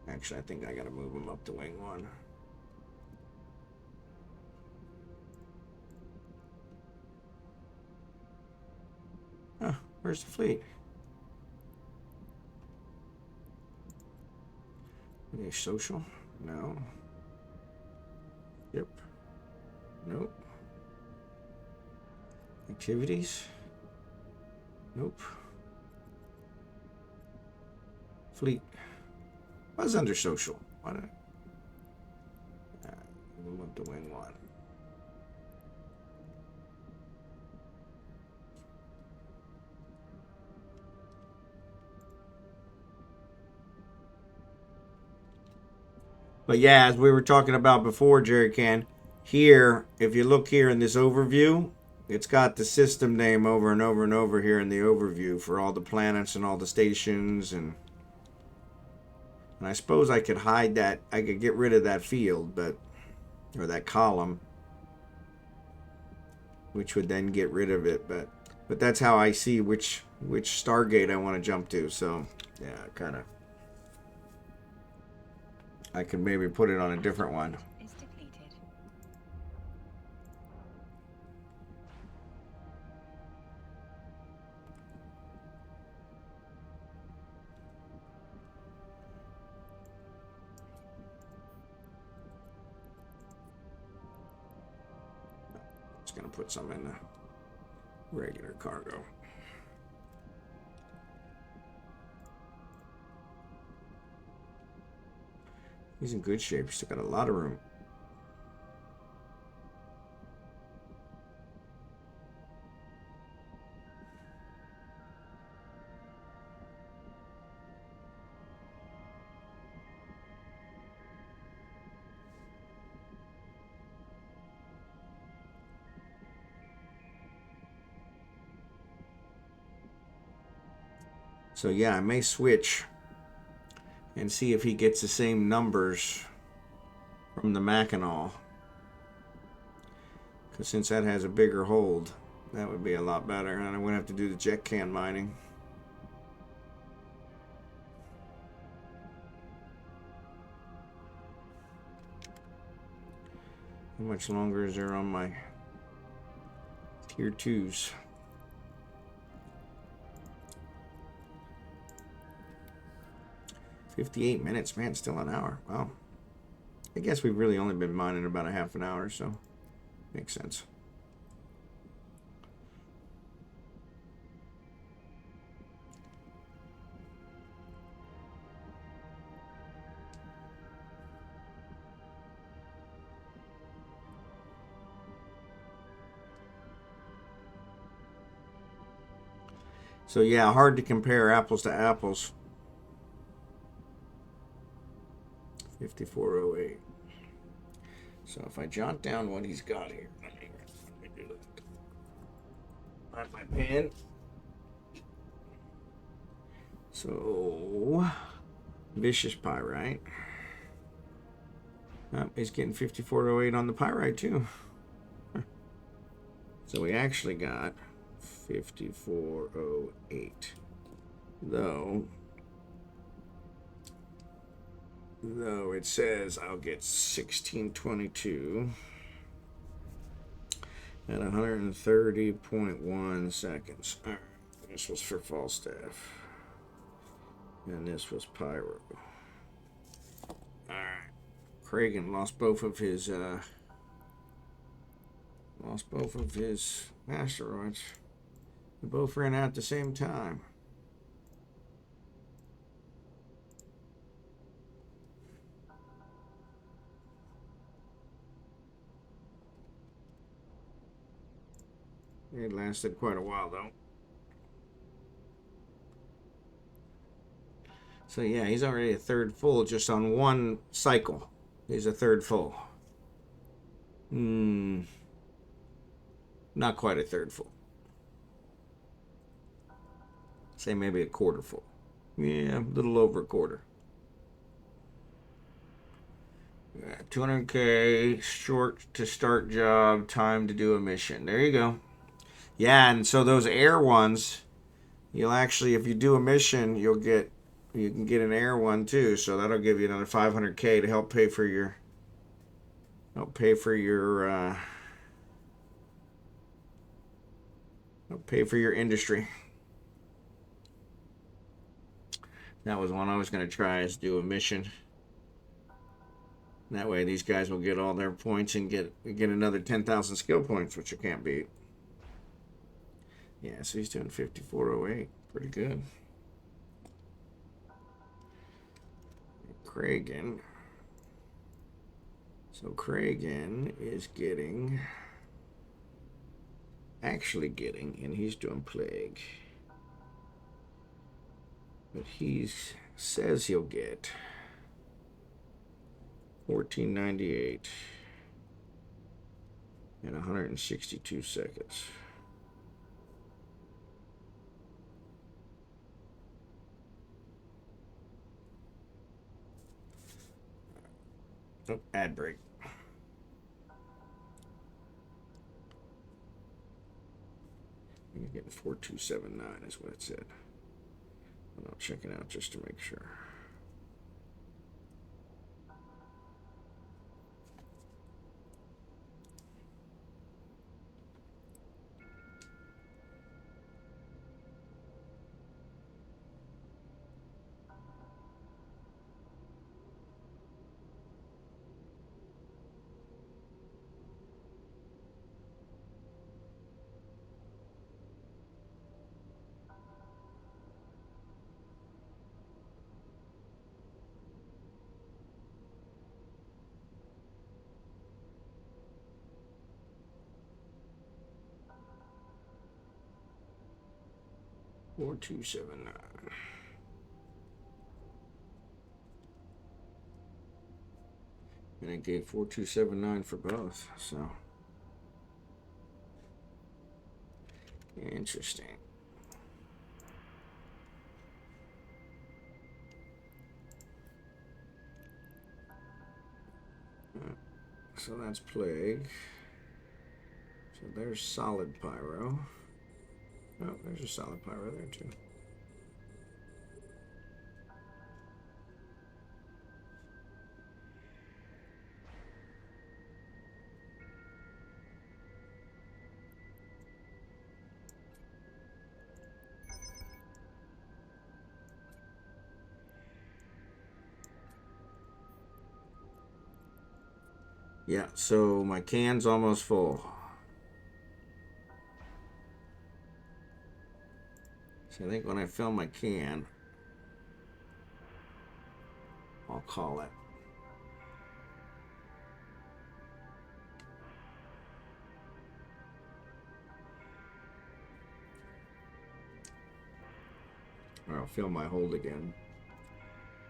Actually, I think I gotta move him up to wing 1. Oh, where's the fleet? Any social? No. Yep. Nope. Activities? Nope. Fleet. What's under social? Why not? Move up to wing 1. But yeah, as we were talking about before, Jerry Can, here, if you look here in this overview, it's got the system name over and over and over here in the overview for all the planets and all the stations. And I suppose I could hide that. I could get rid of that field, but or that column, which would then get rid of it. But that's how I see which Stargate I want to jump to. So yeah, kind of. I could maybe put it on a different one. Is depleted. Just gonna put some in the regular cargo. He's in good shape. He's still got a lot of room. So yeah, I may switch and see if he gets the same numbers from the Mackinac. Because since that has a bigger hold, that would be a lot better. And I wouldn't have to do the jet can mining. How much longer is there on my tier 2s? 58 minutes, man, still an hour. Wow. I guess we've really only been mining about a half an hour, so makes sense. So yeah, hard to compare apples to apples. 5408. So if I jot down what he's got here, let me do that. Find my pen. So vicious pyrite. Oh, he's getting 5408 on the pyrite too. So we actually got 5408. Though it says I'll get 1622 at 130.1 seconds. All right. This was for Falstaff. And this was Pyro. Alright. Kragan lost both of his asteroids. They both ran out at the same time. It lasted quite a while though. So yeah, he's already a third full just on one cycle. He's a third full. Not quite a third full. Say maybe a quarter full. Yeah, a little over a quarter. 200K, short to start job, time to do a mission. There you go. Yeah, and so those air ones, you'll actually, if you do a mission, you can get an air one too. So that'll give you another 500K to help pay for your industry. That was one I was going to try, is do a mission. That way these guys will get all their points and get another 10,000 skill points, which you can't beat. Yeah, so he's doing 5408. Pretty good. Kragan. So Kragan is actually getting, and he's doing plague. But he says he'll get 1498 in 162 seconds. Oh, ad break. You're getting 4279 is what it said. But I'll check it out just to make sure. Four, 279. And it gave 4279 for both, so interesting. So that's plague. So there's solid pyro. Oh, there's a solid pyro there too. Yeah, so my can's almost full. So I think when I fill my can, I'll call it. Or I'll fill my hold again.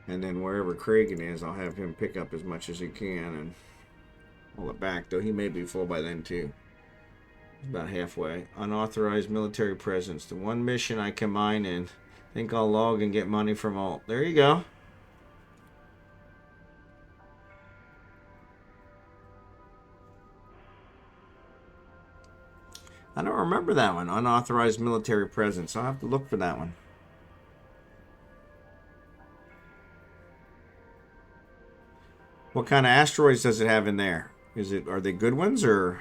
And then wherever Kragan is, I'll have him pick up as much as he can and pull it back, though he may be full by then too. About halfway. Unauthorized military presence. The one mission I can mine in. Think I'll log and get money from alt. There you go. I don't remember that one. Unauthorized military presence. I'll have to look for that one. What kind of asteroids does it have in there? Are they good ones or?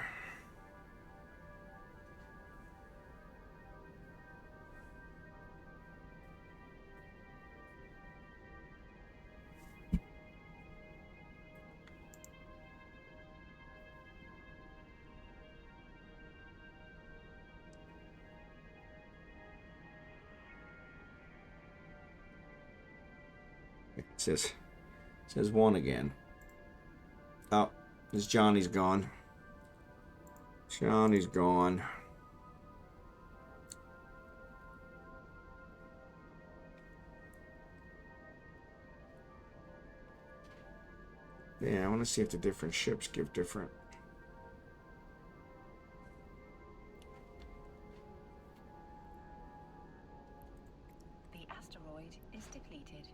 It says one again. Oh, this Johnny's gone. Johnny's gone. Yeah, I want to see if the different ships give different. The asteroid is depleted.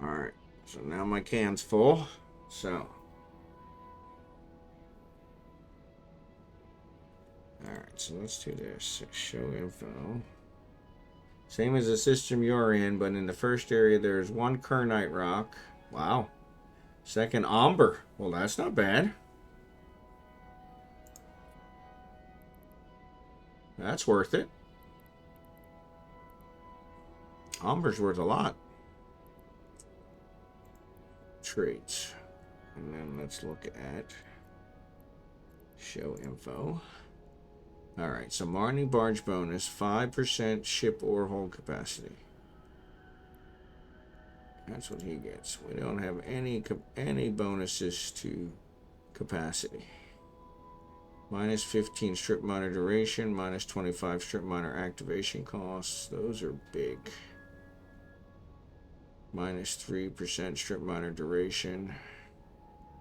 Alright, so now my can's full. So. Alright, so let's do this. Show info. Same as the system you're in, but in the first area there's one kernite rock. Wow. Second, amber. Well, that's not bad. That's worth it. Amber's worth a lot. Traits. And then let's look at show info. Alright, so Marnie barge bonus, 5% ship or hold capacity. That's what he gets. We don't have any bonuses to capacity. Minus 15 strip miner duration, minus 25 strip miner activation costs. Those are big. Minus 3% strip miner duration.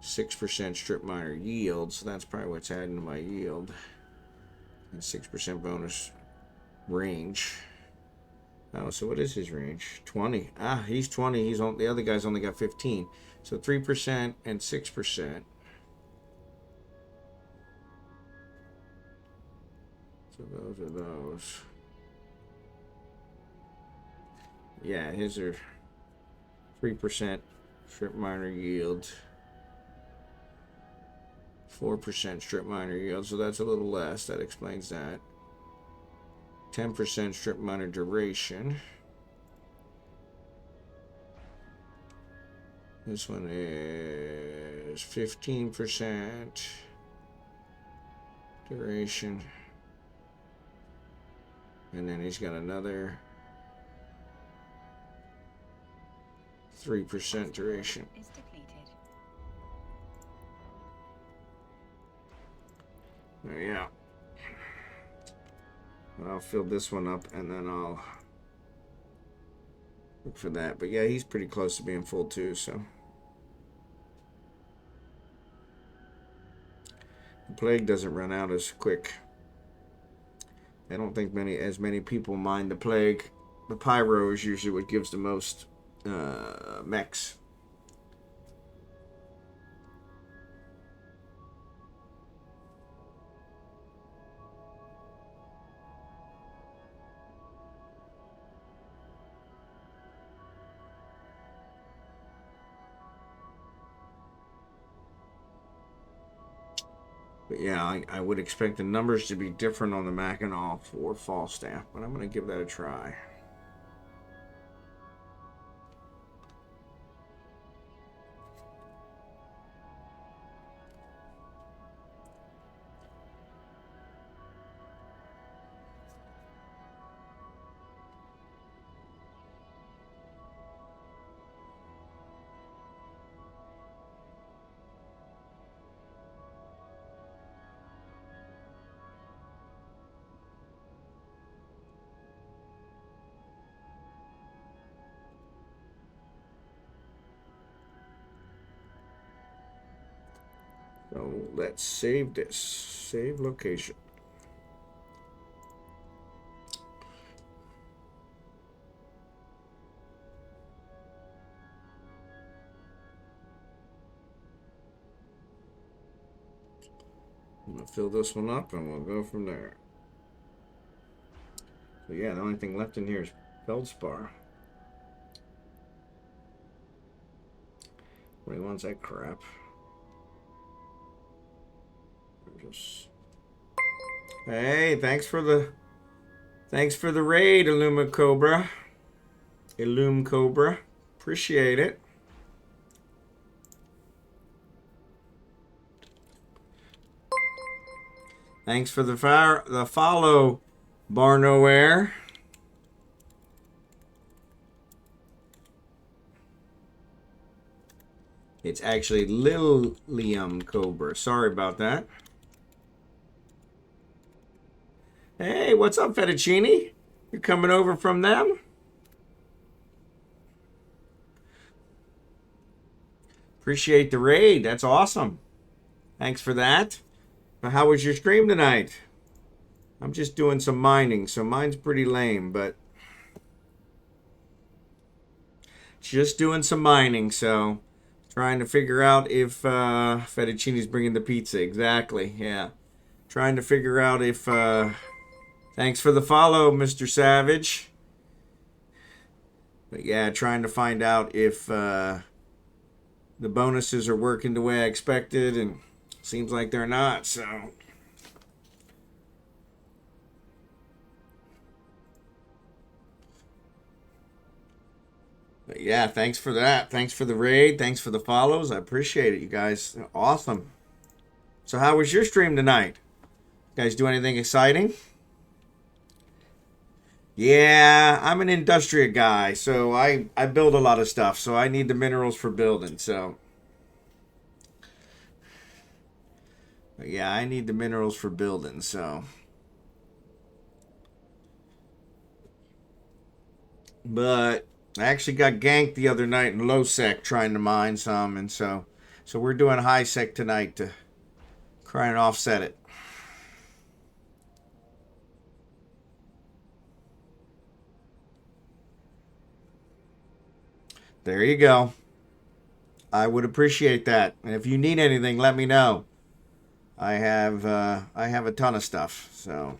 6% strip miner yield, so that's probably what's adding to my yield. And 6% bonus range. Oh, so what is his range? 20. Ah, he's 20. The other guy's only got 15. So 3% and 6%. So those are those. Yeah, his are 3% strip miner yield. 4% strip miner yield, so that's a little less. That explains that. 10% strip miner duration. This one is 15% duration. And then he's got another 3% duration. Is depleted. Yeah. I'll fill this one up and then I'll look for that. But yeah, he's pretty close to being full too, so. The plague doesn't run out as quick. I don't think as many people mind the plague. The pyro is usually what gives the most mechs. But yeah, I would expect the numbers to be different on the Mackinac for Falstaff, but I'm going to give that a try. So let's save this. Save location. I'm going to fill this one up and we'll go from there. So yeah, the only thing left in here is feldspar. Nobody wants that crap. Just... Hey, thanks for the raid, LiliumCobra. LiliumCobra. Appreciate it. Thanks for the follow, Barnowear. It's actually LiliumCobra. Sorry about that. Hey, what's up, Fettuccine? You coming over from them? Appreciate the raid. That's awesome. Thanks for that. How was your stream tonight? I'm just doing some mining, so mine's pretty lame, but just doing some mining, so trying to figure out if Fettuccine's bringing the pizza. Exactly, yeah. Trying to figure out if... thanks for the follow, Mr. Savage. But yeah, trying to find out if the bonuses are working the way I expected, and seems like they're not, so... But yeah, thanks for that. Thanks for the raid. Thanks for the follows. I appreciate it, you guys. Awesome. So how was your stream tonight? You guys do anything exciting? Yeah, I'm an industrial guy, so I build a lot of stuff, so I need the minerals for building, so... But yeah, I need the minerals for building, so... But I actually got ganked the other night in low sec trying to mine some, and so we're doing high sec tonight to try and offset it. There you go. I would appreciate that, and if you need anything, let me know. I have a ton of stuff, so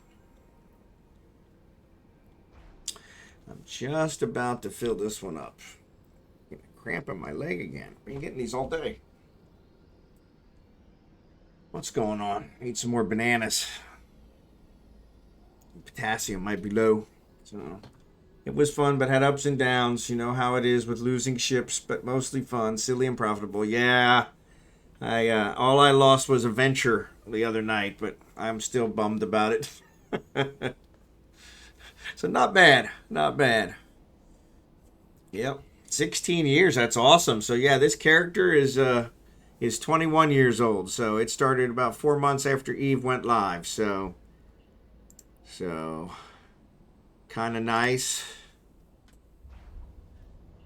I'm just about to fill this one up. Getting a cramp in my leg again. I've been getting these all day. What's going on? Need some more bananas. Potassium might be low, so it was fun, but had ups and downs. You know how it is with losing ships, but mostly fun, silly and profitable. Yeah, all I lost was a venture the other night, but I'm still bummed about it. So not bad, not bad. Yep, 16 years. That's awesome. So yeah, this character is 21 years old. So it started about 4 months after Eve went live. So kind of nice.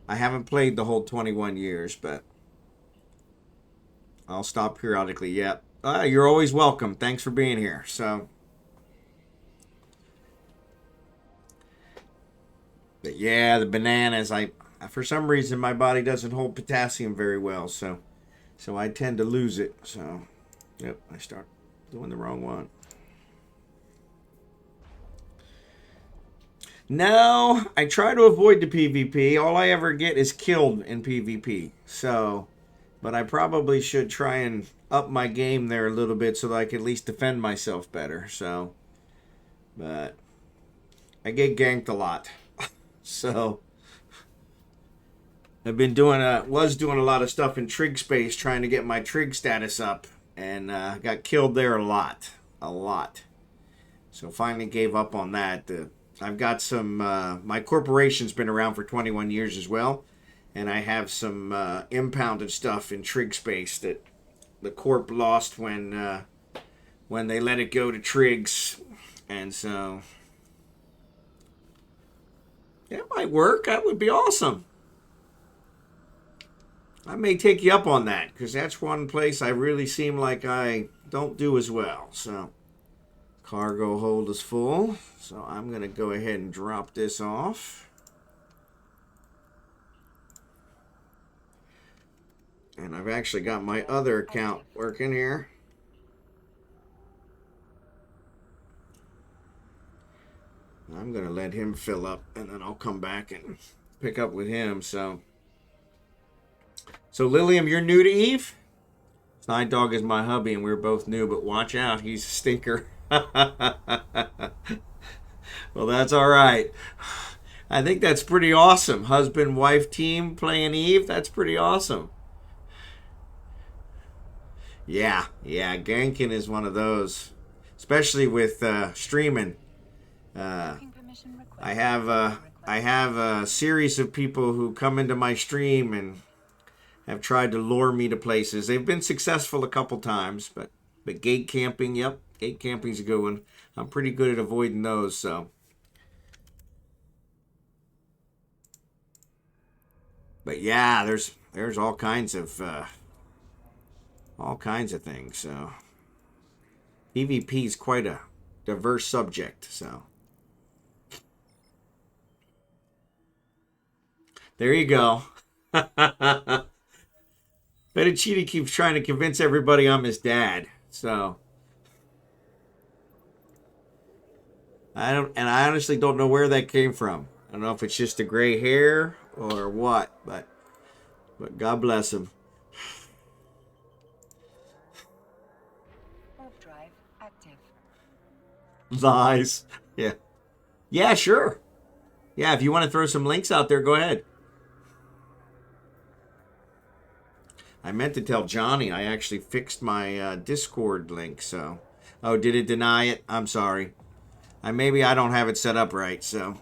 I haven't played the whole 21 years, but I'll stop periodically. Yep. You're always welcome. Thanks for being here. So, but yeah, the bananas. For some reason my body doesn't hold potassium very well, so I tend to lose it. So, yep, I start doing the wrong one. No, I try to avoid the PvP. All I ever get is killed in PvP. So, but I probably should try and up my game there a little bit so that I can at least defend myself better. So, but I get ganked a lot. So, I've been was doing a lot of stuff in trig space trying to get my trig status up, and got killed there a lot. So finally gave up on that. I've got some, my corporation's been around for 21 years as well, and I have some impounded stuff in trig space that the corp lost when they let it go to trigs, and so that might work. That would be awesome. I may take you up on that, because that's one place I really seem like I don't do as well. So, cargo hold is full. So I'm going to go ahead and drop this off. And I've actually got my other account working here. I'm going to let him fill up, and then I'll come back and pick up with him. So Lilium, you're new to Eve? SnideDog is my hubby, and we're both new, but watch out. He's a stinker. Well, that's all right. I think that's pretty awesome. Husband-wife team playing Eve. That's pretty awesome. Yeah, Gankin is one of those, especially with streaming. I have a series of people who come into my stream and have tried to lure me to places. They've been successful a couple times, but gate camping, yep, gate camping's a good one. I'm pretty good at avoiding those, so. But yeah, there's all kinds of things. So PvP is quite a diverse subject. So there you go. Fettuccine keeps trying to convince everybody I'm his dad. So I honestly don't know where that came from. I don't know if it's just the gray hair or what, but God bless him. Warp drive active. Lies. Yeah. Yeah, sure. Yeah, if you want to throw some links out there, go ahead. I meant to tell Johnny I actually fixed my Discord link, so. Oh, did it deny it? I'm sorry. Maybe I don't have it set up right, so.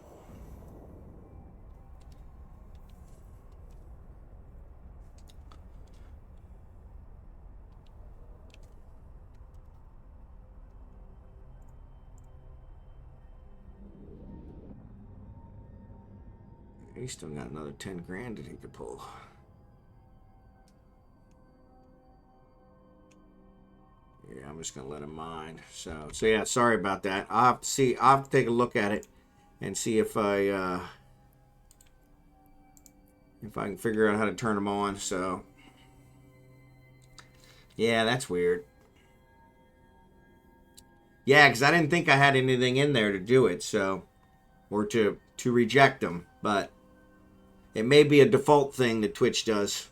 He's still got another 10 grand that he could pull. Yeah, I'm just gonna let him mine. So yeah, sorry about that. I'll have to take a look at it and see if I can figure out how to turn them on. So yeah, that's weird. Yeah, because I didn't think I had anything in there to do it, so or to reject them, but it may be a default thing that Twitch does.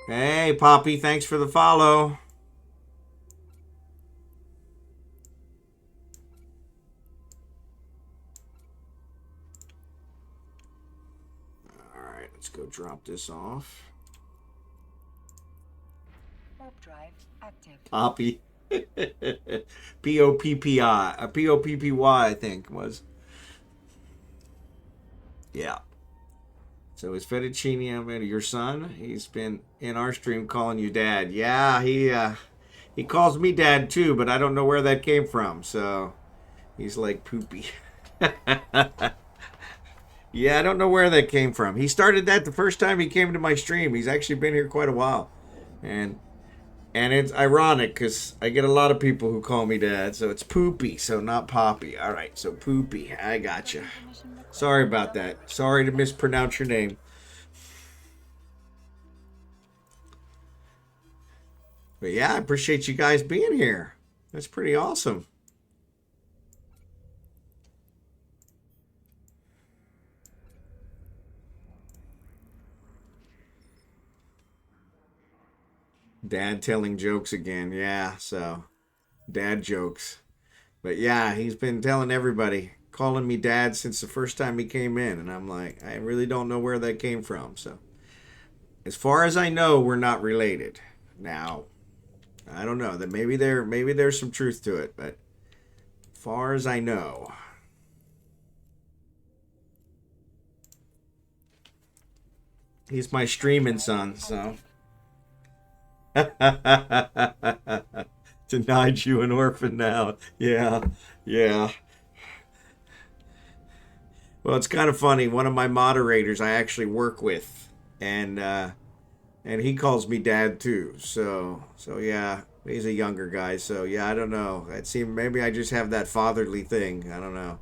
Hey, Poppy, thanks for the follow. All right, let's go drop this off. Warp drive active. Poppy. P-O-P-P-I. P-O-P-P-Y, I think, was. Yeah. So is FettuccineAlbedo your son? He's been in our stream calling you dad. Yeah, he calls me dad too, but I don't know where that came from. So he's like poopy. Yeah, I don't know where that came from. He started that the first time he came to my stream. He's actually been here quite a while. And it's ironic because I get a lot of people who call me dad. So it's Poopy, so not Poppy. All right, so Poopy. I gotcha. Sorry about that. Sorry to mispronounce your name. But yeah, I appreciate you guys being here. That's pretty awesome. Dad telling jokes again. Yeah, so dad jokes. But yeah, he's been telling everybody, calling me dad since the first time he came in. And I'm like, I really don't know where that came from. So as far as I know, we're not related. Now, I don't know. That maybe there's some truth to it, but as far as I know. He's my streaming son, so. Denied you an orphan now. Yeah, yeah. Well, it's kind of funny. One of my moderators I actually work with, and he calls me dad too. So yeah, he's a younger guy. So yeah, I don't know. It seems maybe I just have that fatherly thing. I don't know.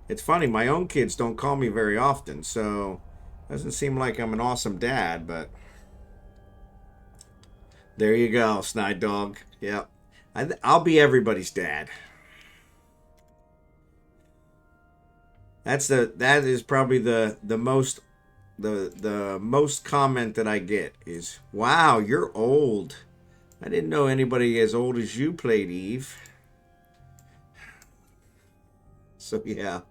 It's funny. My own kids don't call me very often, so doesn't seem like I'm an awesome dad. But there you go, SnideDog. Yep, I'll be everybody's dad. That is probably the most comment that I get is, "Wow, you're old. I didn't know anybody as old as you played Eve." So yeah.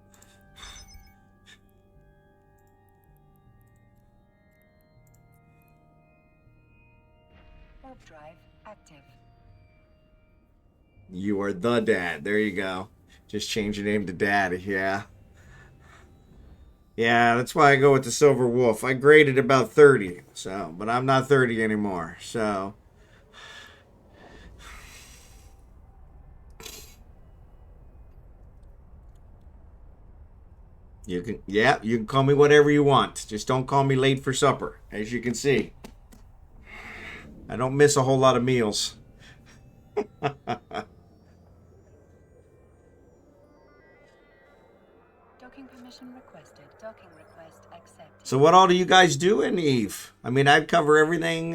Warp drive active. You are the dad. There you go. Just change your name to Dad. Yeah. Yeah, that's why I go with the Silver Wolf. I graded about 30, so, but I'm not 30 anymore. So, you can call me whatever you want. Just don't call me late for supper, as you can see. I don't miss a whole lot of meals. Docking permission requested. Docking request accepted. So what all do you guys do in Eve? I mean, I'd cover everything.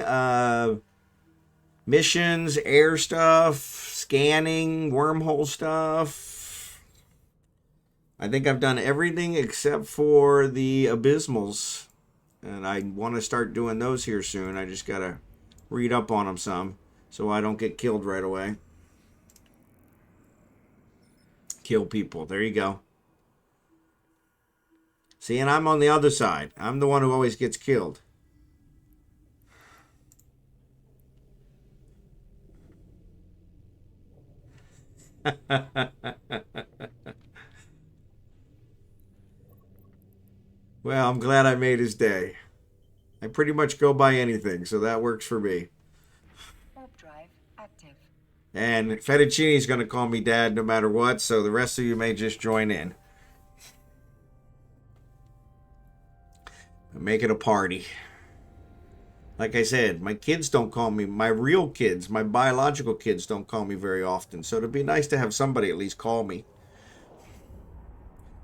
Missions, air stuff, scanning, wormhole stuff. I think I've done everything except for the abysmals. And I want to start doing those here soon. I just got to read up on them some so I don't get killed right away. Kill people. There you go. See, and I'm on the other side. I'm the one who always gets killed. Well, I'm glad I made his day. I pretty much go by anything, so that works for me. Warp drive active. And Fettuccine's going to call me Dad no matter what, so the rest of you may just join in. Make it a party. Like I said, my kids don't call me, my real kids, my biological kids don't call me very often, so it'd be nice to have somebody at least call me.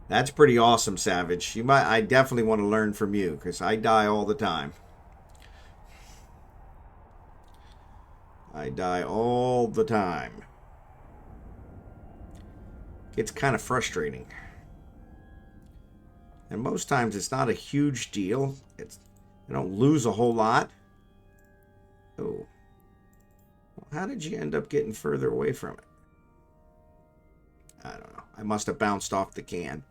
That's pretty awesome, Savage. I definitely want to learn from you, because I die all the time. I die all the time. It's kind of frustrating. And most times it's not a huge deal. I don't lose a whole lot. Oh. Well, how did you end up getting further away from it? I don't know. I must have bounced off the can.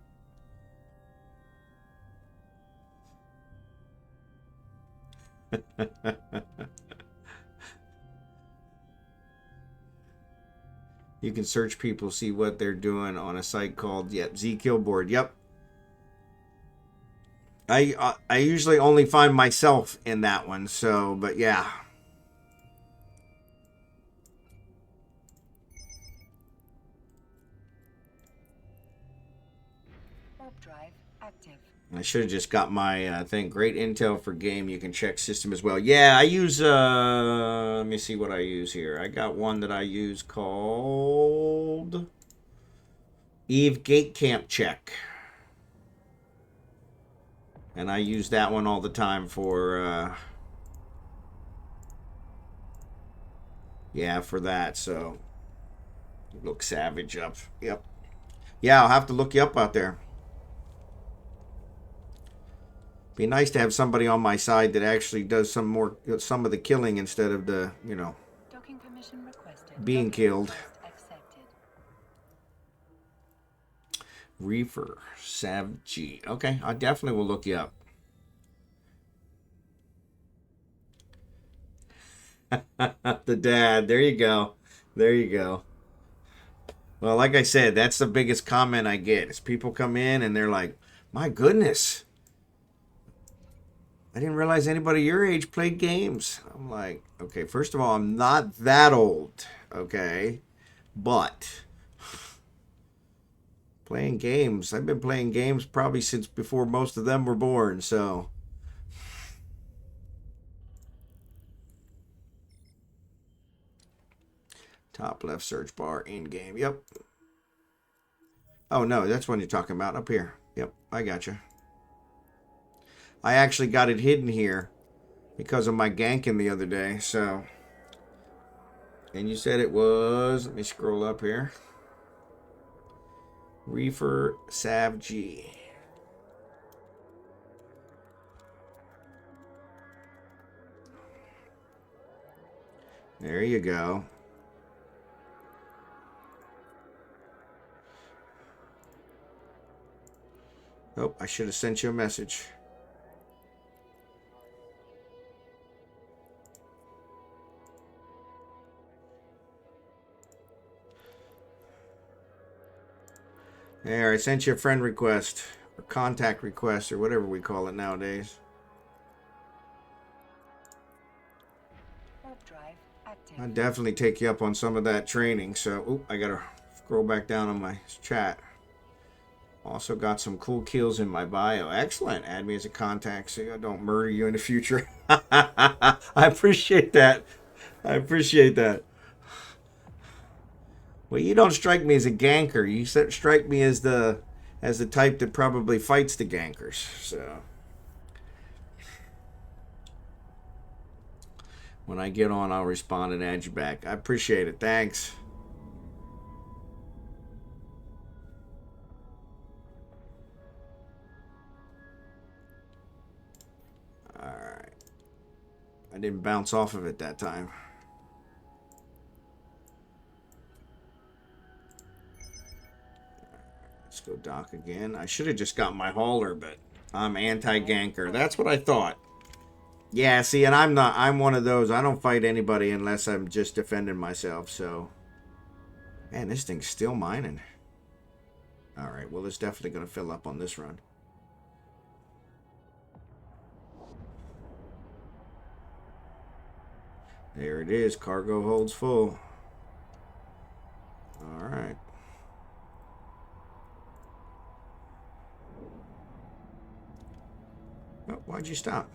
You can search people, see what they're doing on a site called, Z Killboard. Yep. I usually only find myself in that one, so, but yeah. Warp drive active. I should have just got my thing. Great intel for game. You can check system as well. Yeah, I use, let me see what I use here. I got one that I use called Eve Gate Camp Check. And I use that one all the time for, yeah, for that. So, look Savage up. Yep. Yeah, I'll have to look you up out there. Be nice to have somebody on my side that actually does some of the killing instead of the, Docking permission requested. being killed. Accepted. Reefer, Savage. Okay, I definitely will look you up. The dad. There you go. There you go. Well, like I said, that's the biggest comment I get. Is people come in and they're like, "My goodness, I didn't realize anybody your age played games. I'm like, okay, first of all, I'm not that old, okay? But playing games, I've been playing games probably since before most of them were born, so. Top left search bar, in game. Yep. Oh, no, that's what you're talking about. Up here. Yep, I got you. I actually got it hidden here because of my ganking the other day, so. And you said it was, let me scroll up here. Reefer Sav G. There you go. Oh, I should have sent you a message. There, I sent you a friend request or contact request or whatever we call it nowadays. Warp drive active. I'll definitely take you up on some of that training. So, I gotta scroll back down on my chat. Also got some cool kills in my bio. Excellent. Add me as a contact so I don't murder you in the future. I appreciate that. I appreciate that. Well, you don't strike me as a ganker. You strike me as the type that probably fights the gankers. So when I get on, I'll respond and add you back. I appreciate it. Thanks. All right. I didn't bounce off of it that time. Let's go dock again. I should have just got my hauler, but I'm anti-ganker. That's what I thought. Yeah, see, and I'm one of those. I don't fight anybody unless I'm just defending myself, so. Man, this thing's still mining. Alright, well, it's definitely going to fill up on this run. There it is. Cargo holds full. Alright. Oh, why'd you stop?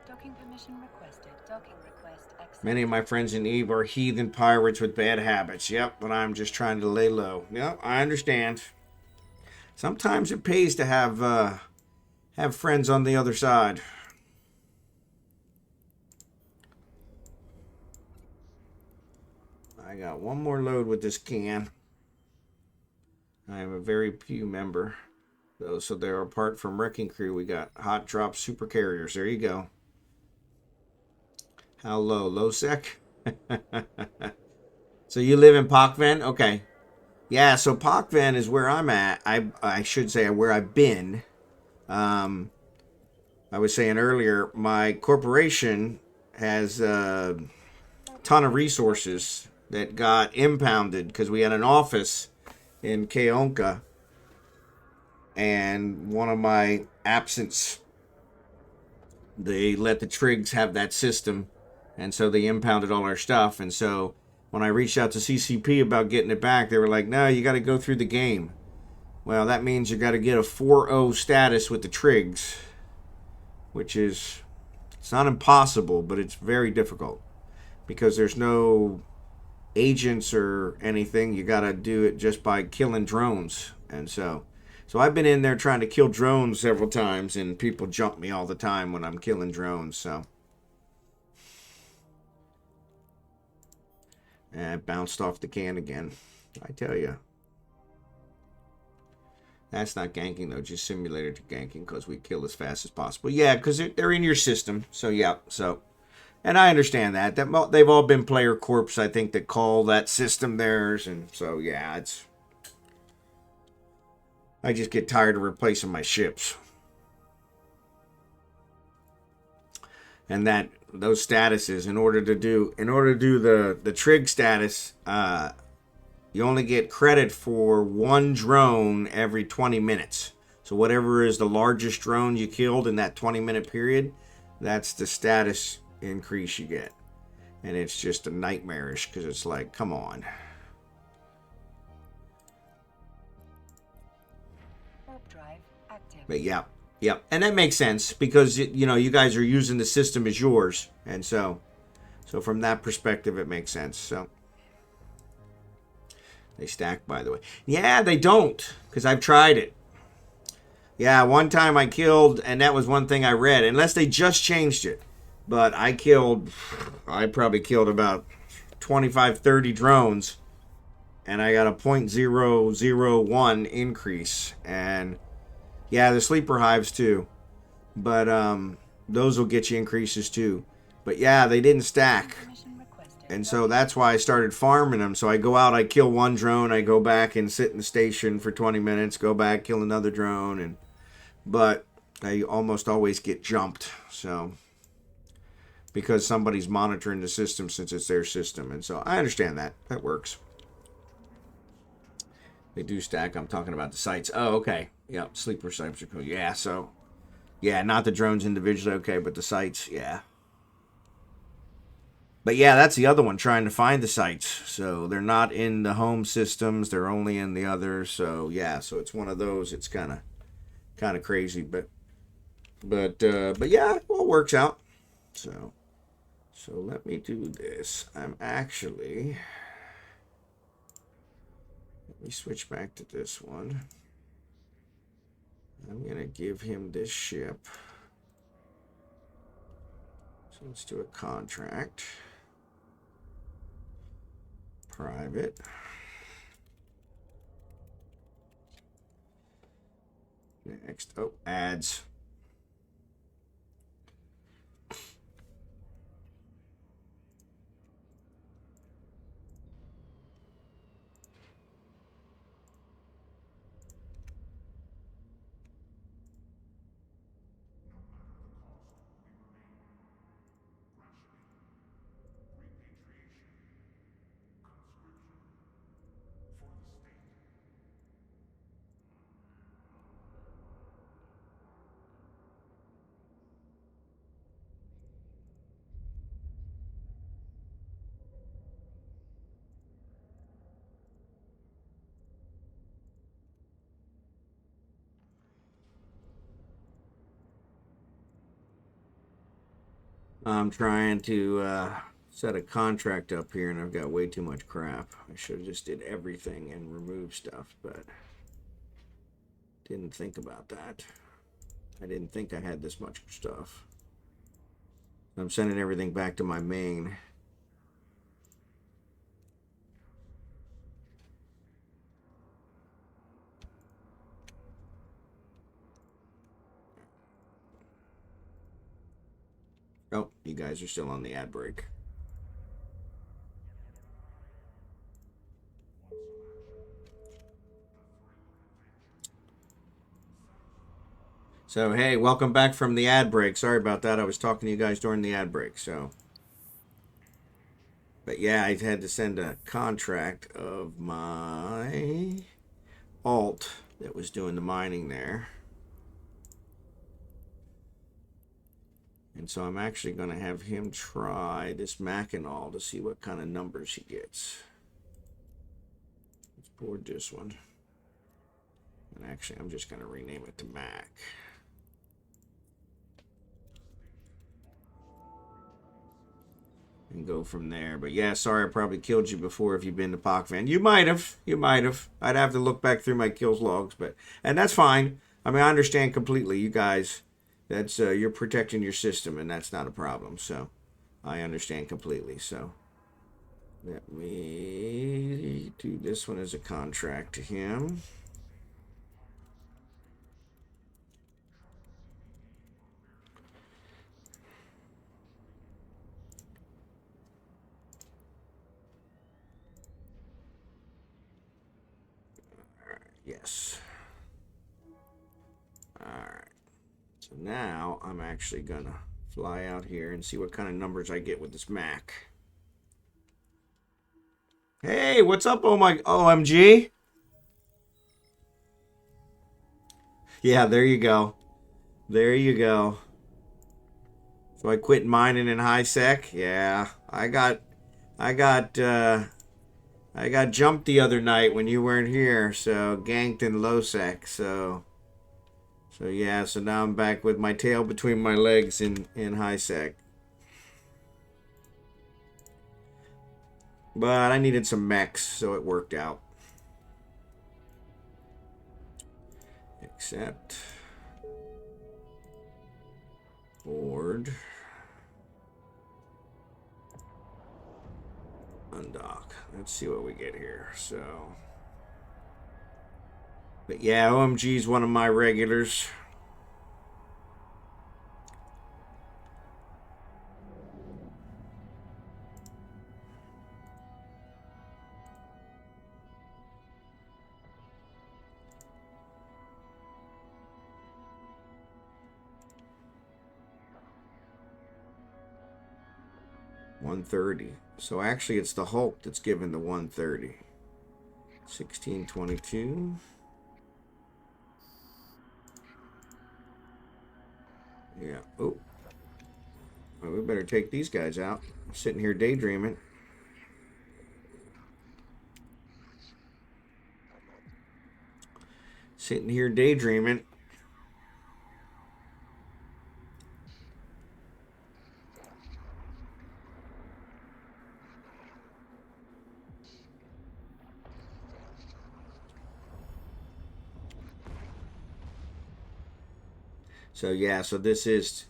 Docking permission requested. Docking request accepted. Many of my friends in Eve are heathen pirates with bad habits. Yep, but I'm just trying to lay low. Yep, I understand. Sometimes it pays to have friends on the other side. I got one more load with this can. I am a very few member. So they're apart from Wrecking Crew. We got Hot Drop Super Carriers. There you go. How low? Low sec? So you live in Pakven? Okay. Yeah, so Pakven is where I'm at. I should say where I've been. I was saying earlier, my corporation has a ton of resources that got impounded because we had an office in Keonka, and one of my absence, they let the Trigs have that system, and so they impounded all our stuff. And so when I reached out to CCP about getting it back, they were like, no, you got to go through the game. Well, that means you got to get a 4-0 status with the Trigs, which is, it's not impossible, but it's very difficult because there's no agents or anything. You got to do it just by killing drones. And so I've been in there trying to kill drones several times, and people jump me all the time when I'm killing drones. So and it bounced off the can again. I tell you. That's not ganking, though. Just simulated to ganking because we kill as fast as possible. Yeah, because they're in your system. So, yeah. So, and I understand that. They've all been player corps, I think, that call that system theirs. And so, yeah, it's... I just get tired of replacing my ships. And that those statuses, in order to do the trig status, you only get credit for one drone every 20 minutes. So whatever is the largest drone you killed in that 20-minute period, that's the status increase you get. And it's just a nightmarish because it's like, come on. Warp drive active. But yeah, yep. And that makes sense because, you know, you guys are using the system as yours. And so from that perspective, it makes sense. So they stack, by the way. Yeah, they don't, because I've tried it. Yeah, one time I killed, and that was one thing I read, unless they just changed it. But I probably killed about 25, 30 drones, and I got a 0.001 increase. And yeah, the sleeper hives too. But those will get you increases too. But yeah, they didn't stack. And so that's why I started farming them. So I go out, I kill one drone, I go back and sit in the station for 20 minutes, go back, kill another drone, but I almost always get jumped. So because somebody's monitoring the system since it's their system. And so I understand that. That works. They do stack. I'm talking about the sites. Oh, okay. Yep, sleeper sites are cool. Yeah, so yeah, not the drones individually, okay, but the sites, yeah. But yeah, that's the other one, trying to find the sites. So they're not in the home systems, they're only in the others. So yeah, so it's one of those. It's kind of crazy, but yeah, it all works out. So let me do this. Let me switch back to this one. I'm gonna give him this ship. So let's do a contract. Private. Next. Oh, ads. I'm trying to set a contract up here, and I've got way too much crap. I should have just did everything and removed stuff, but didn't think about that. I didn't think I had this much stuff. I'm sending everything back to my main. Oh, you guys are still on the ad break. So, hey, welcome back from the ad break. Sorry about that. I was talking to you guys during the ad break, so. But yeah, I had to send a contract of my alt that was doing the mining there. And so I'm actually going to have him try this Mackinac to see what kind of numbers he gets. Let's board this one. And actually, I'm just going to rename it to Mac. And go from there. But yeah, sorry I probably killed you before if you've been to PocFan. You might have. You might have. I'd have to look back through my kills logs, and that's fine. I mean, I understand completely. You guys, that's you're protecting your system, and that's not a problem. So I understand completely. So let me do this one as a contract to him. Yes. Alright. So now I'm actually going to fly out here and see what kind of numbers I get with this Mac. Hey, what's up, oh my OMG? Yeah, there you go. There you go. So I quit mining in high sec. Yeah, I got jumped the other night when you weren't here. So ganked in low sec. So yeah. So now I'm back with my tail between my legs in high sec. But I needed some mechs, so it worked out. Accept. Board. Undock. Let's see what we get here. So. But yeah, OMG is one of my regulars. $130. So actually it's the Hulk that's given the 130. 1622. Yeah. Oh. Well, we better take these guys out. I'm sitting here daydreaming. Sitting here daydreaming. So yeah, so this is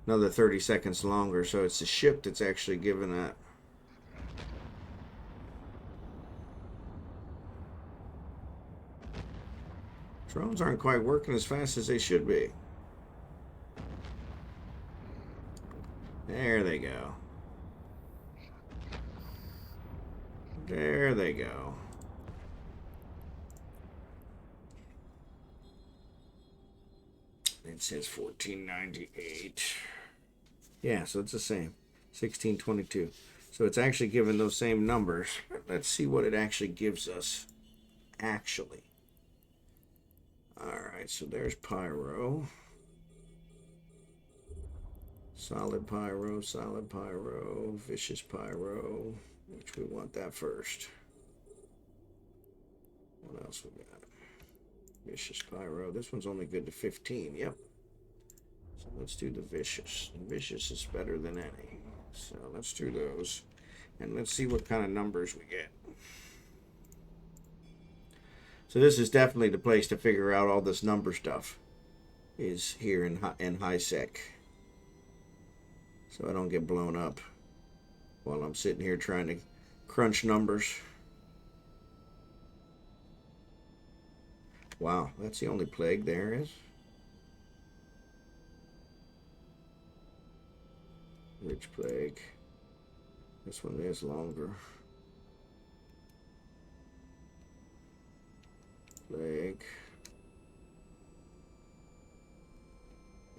another 30 seconds longer. So it's the ship that's actually giving that. Drones aren't quite working as fast as they should be. There they go. There they go. It says 1498. Yeah, so it's the same. 1622. So it's actually given those same numbers. Let's see what it actually gives us. Actually. Alright, so there's Pyro. Solid Pyro, Vicious Pyro, which we want that first. What else we got? Vicious Pyro. This one's only good to 15. Yep. So let's do the Vicious. Vicious is better than any. So let's do those. And let's see what kind of numbers we get. So this is definitely the place to figure out all this number stuff. Is here in high sec. So I don't get blown up while I'm sitting here trying to crunch numbers. Wow, that's the only plague there is. Rich plague. This one is longer. Plague.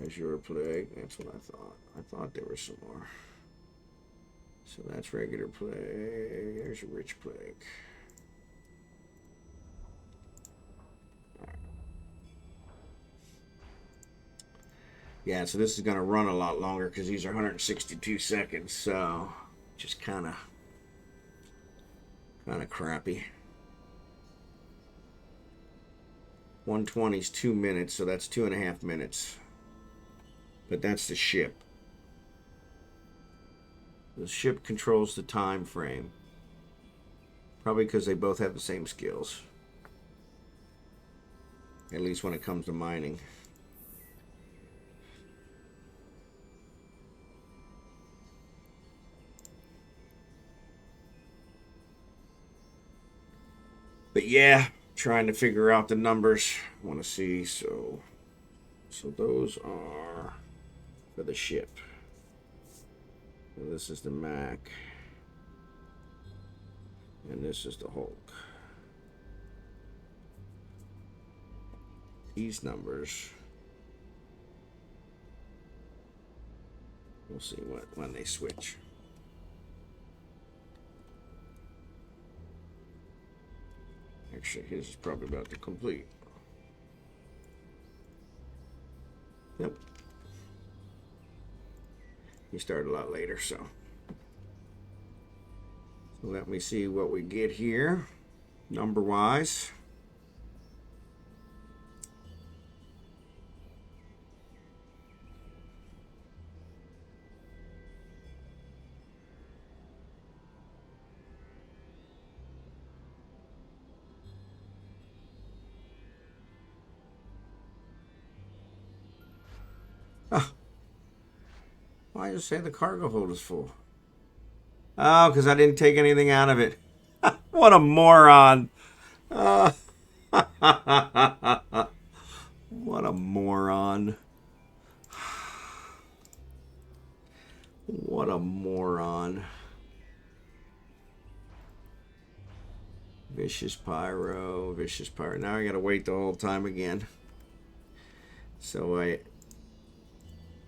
Azure plague. That's what I thought. I thought there was some more. So that's regular plague. There's a rich plague. Yeah, so this is going to run a lot longer because these are 162 seconds. So just kind of crappy. 120 is 2 minutes, so that's 2.5 minutes. But that's the ship. The ship controls the time frame. Probably because they both have the same skills. At least when it comes to mining. But yeah, trying to figure out the numbers. I want to see. So those are for the ship. So this is the Mac. And this is the Hulk. These numbers. We'll see when they switch. Actually, his is probably about to complete. Yep. He started a lot later, so let me see what we get here, number-wise. Ah, why does it say the cargo hold is full? Oh, because I didn't take anything out of it. What a moron. What a moron. What a moron. Vicious Pyro, Vicious Pyro. Now I gotta wait the whole time again. So I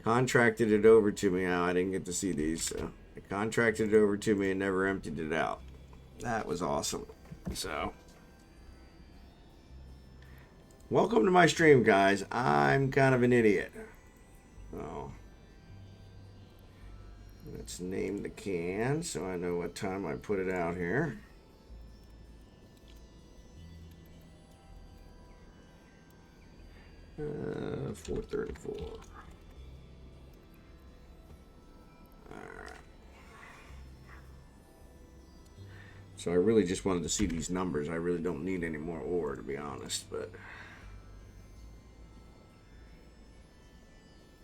contracted it over to me. Now I didn't get to see these, so I contracted it over to me and never emptied it out. That was awesome. So welcome to my stream, guys. I'm kind of an idiot. So let's name the can so I know what time I put it out here. Uh, 4:34. So I really just wanted to see these numbers. I really don't need any more ore, to be honest, but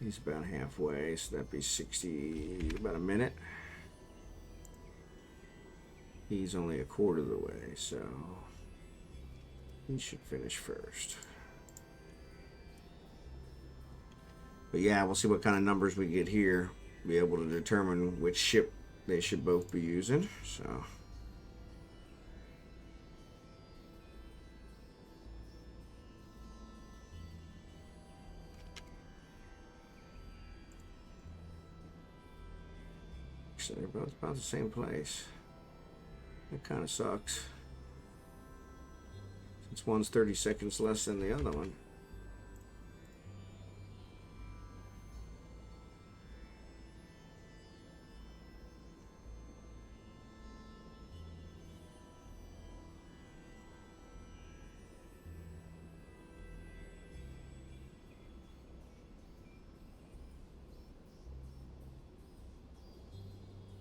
he's about halfway, so that'd be 60, about a minute. He's only a quarter of the way, so he should finish first. But yeah, we'll see what kind of numbers we get here. Be able to determine which ship they should both be using, so. So they're both about the same place. That kind of sucks. Since one's 30 seconds less than the other one.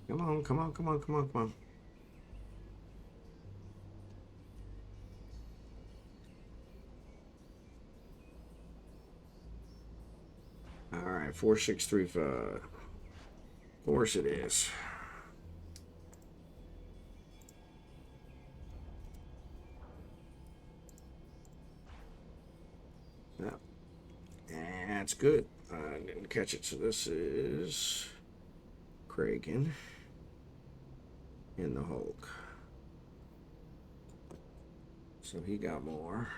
Come on, come on, come on, come on, come on. All right, 4635. Of course it is. Yep. That's good. I didn't catch it, so this is Kragan in the Hulk. So he got more.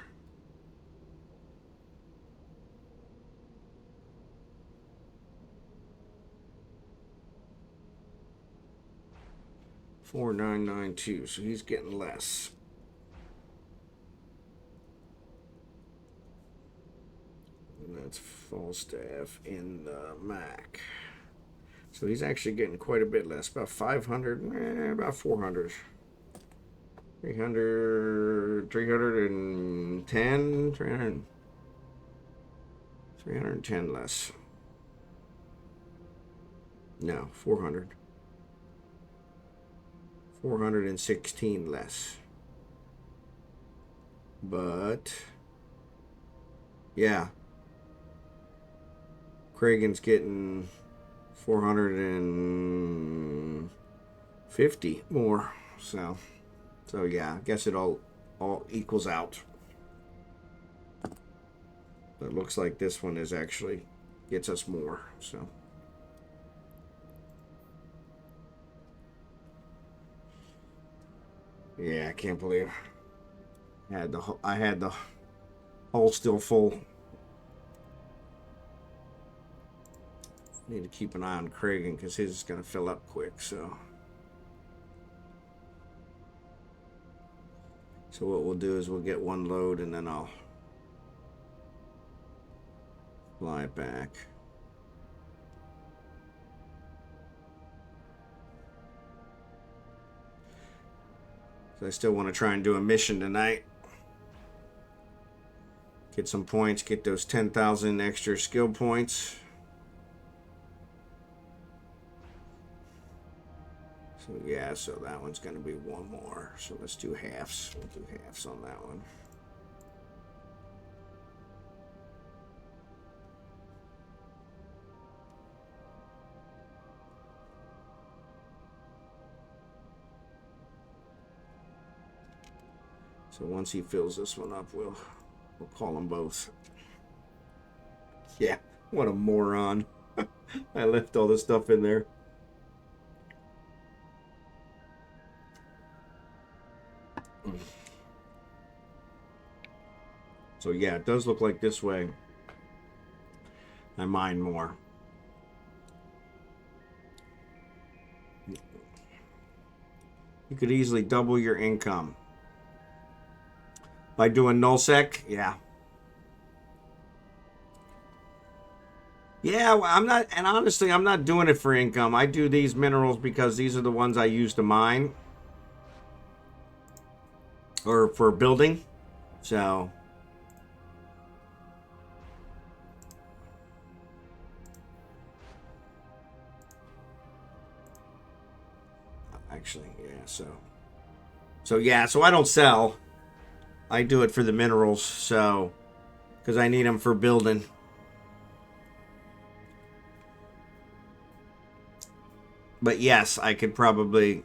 $4,992. So he's getting less. And that's Falstaff in the Mac. So he's actually getting quite a bit less. About 500, about 400. 300, 310, 300, 310 less. No, 400. 416 less. But, yeah. Kragan's getting 450 more. So yeah, I guess it all equals out. But it looks like this one is actually gets us more. So yeah, I can't believe I had the hole still full. Need to keep an eye on Kragan because his is going to fill up quick. So So what we'll do is we'll get one load and then I'll fly it back. So I still want to try and do a mission tonight. Get some points, get those 10,000 extra skill points. So yeah, so that one's going to be one more. So let's do halves. We'll do halves on that one. So once he fills this one up, we'll call them both. Yeah, what a moron. I left all this stuff in there. So yeah, it does look like this way I mine more. You could easily double your income by doing nullsec. Yeah. Yeah, well, I'm not, and honestly, I'm not doing it for income. I do these minerals because these are the ones I use to mine or for building. So actually, yeah, so yeah, so I don't sell. I do it for the minerals, so because I need them for building. But yes, I could probably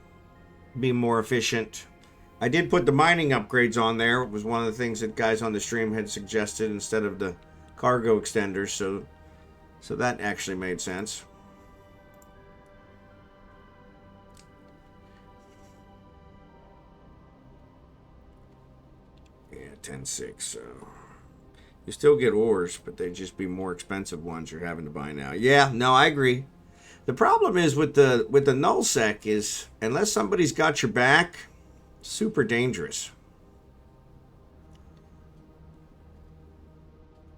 be more efficient. I did put the mining upgrades on there. It was one of the things that guys on the stream had suggested instead of the cargo extenders, so that actually made sense. Yeah, 10.6, so you still get ores, but they'd just be more expensive ones you're having to buy now. Yeah, no, I agree. The problem is with the nullsec is unless somebody's got your back, super dangerous.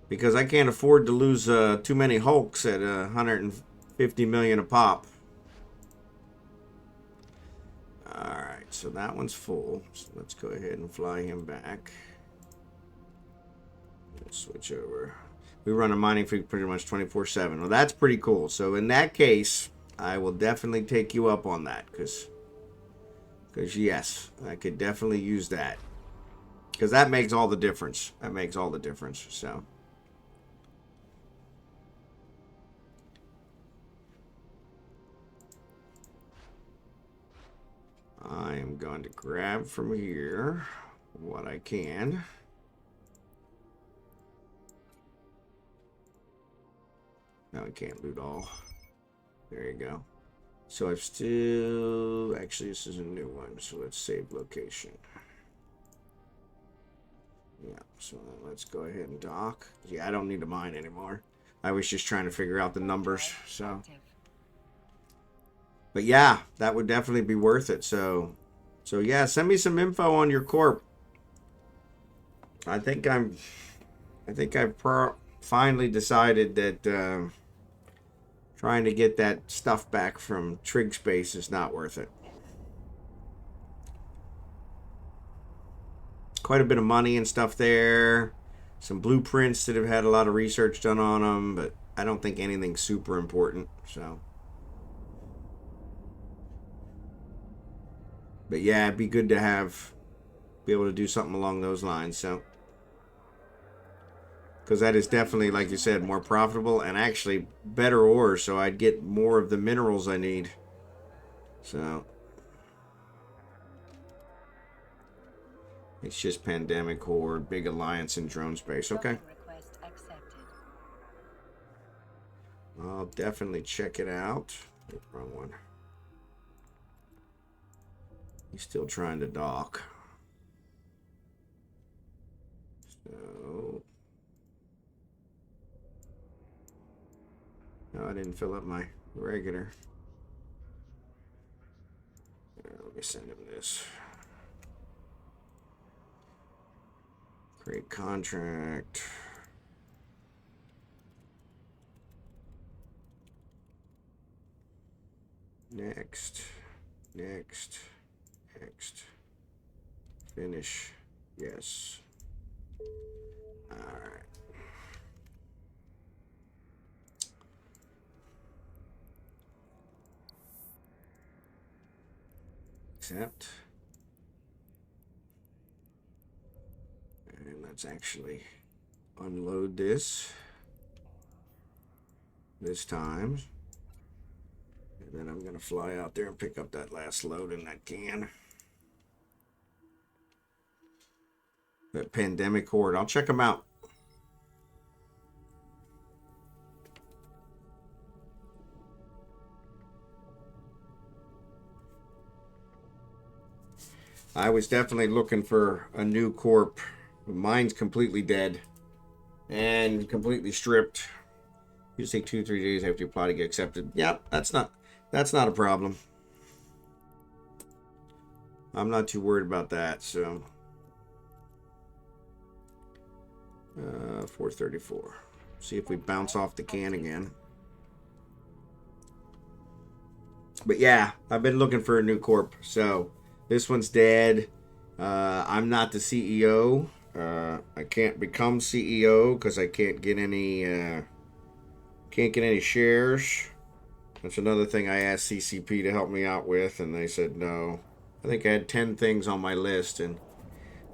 Because I can't afford to lose too many hulks at 150 million a pop. Alright, so that one's full. So let's go ahead and fly him back. Let's switch over. We run a mining fleet pretty much 24/7. Well, that's pretty cool. So in that case, I will definitely take you up on that. Because yes, I could definitely use that. Because that makes all the difference. That makes all the difference. So I am going to grab from here what I can. No, I can't loot all. There you go. So I've still... Actually, this is a new one, so let's save location. Yeah, so let's go ahead and dock. Yeah, I don't need to mine anymore. I was just trying to figure out the numbers, so... But yeah, that would definitely be worth it, so yeah, send me some info on your corp. I think I've finally decided that trying to get that stuff back from Trig Space is not worth it. Quite a bit of money and stuff there. Some blueprints that have had a lot of research done on them, but I don't think anything's super important, so. But yeah, it'd be good to be able to do something along those lines, so. Because that is definitely, like you said, more profitable and actually better ores, so I'd get more of the minerals I need. So. It's just Pandemic Horde, Big Alliance, and Drone Space. Okay. I'll definitely check it out. Oh, wrong one. He's still trying to dock. So. No, I didn't fill up my regular. Let me send him this. Create contract. Next. Next. Next. Finish. Yes. All right. Accept. And let's actually unload this time. And then I'm going to fly out there and pick up that last load in that can. That pandemic horde. I'll check them out. I was definitely looking for a new corp. Mine's completely dead and completely stripped. You just take 2-3 days after you apply to get accepted. Yep, that's not a problem. I'm not too worried about that. So 434. See if we bounce off the can again. But yeah, I've been looking for a new corp. So this one's dead. I'm not the CEO. I can't become CEO because I can't get any shares. That's another thing I asked CCP to help me out with, and they said no. I think I had 10 things on my list, and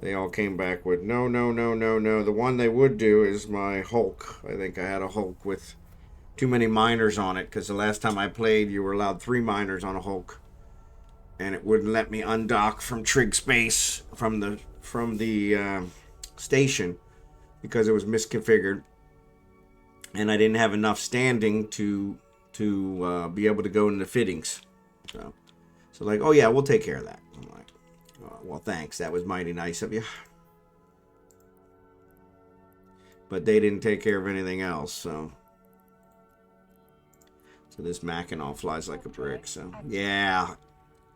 they all came back with no, no, no, no, no. The one they would do is my Hulk. I think I had a Hulk with too many miners on it, because the last time I played, you were allowed 3 miners on a Hulk, and it wouldn't let me undock from trig space from the station because it was misconfigured, and I didn't have enough standing to be able to go into fittings. So like, oh yeah, we'll take care of that. I'm like, oh, well, thanks. That was mighty nice of you. But they didn't take care of anything else, so this Mackinac flies like a brick. So yeah,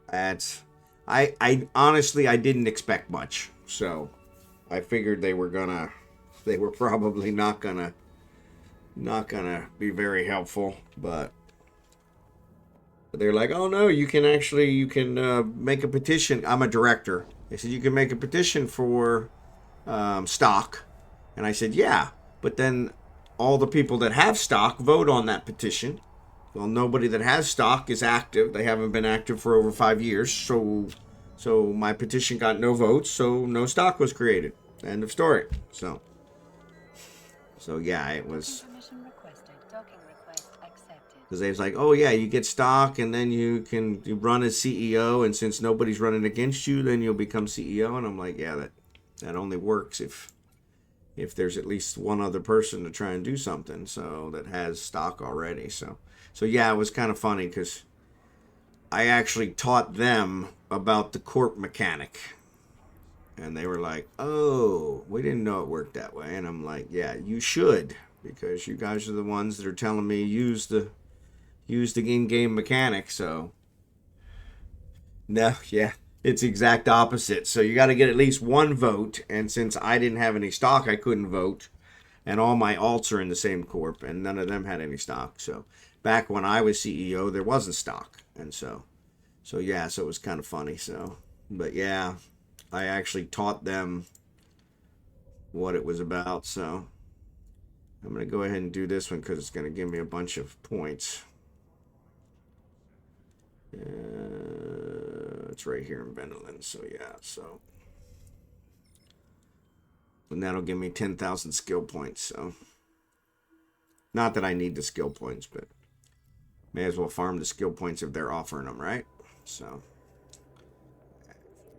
that's I honestly I didn't expect much. So I figured they were probably not gonna be very helpful, but they're like, oh no, you can make a petition. I'm a director. They said you can make a petition for stock, and I said yeah, but then all the people that have stock vote on that petition. Well, nobody that has stock is active. They haven't been active for over 5 years, so my petition got no votes, so no stock was created. End of story. So yeah, it was. Because they was like, oh yeah, you get stock, and then you run as CEO, and since nobody's running against you, then you'll become CEO. And I'm like, yeah, that only works if there's at least one other person to try and do something, so that has stock already. So yeah, it was kind of funny because I actually taught them about the corp mechanic, and they were like, oh, we didn't know it worked that way. And I'm like, yeah, you should, because you guys are the ones that are telling me use the in-game mechanic. So no, yeah, it's exact opposite. So you got to get at least one vote, and since I didn't have any stock, I couldn't vote, and all my alts are in the same corp, and none of them had any stock. So back when I was CEO, there wasn't stock, and so yeah, so it was kind of funny. So, but yeah, I actually taught them what it was about. So I'm going to go ahead and do this one because it's going to give me a bunch of points. It's right here in Benelin. So yeah, and that'll give me 10,000 skill points. So not that I need the skill points, but may as well farm the skill points if they're offering them, right? So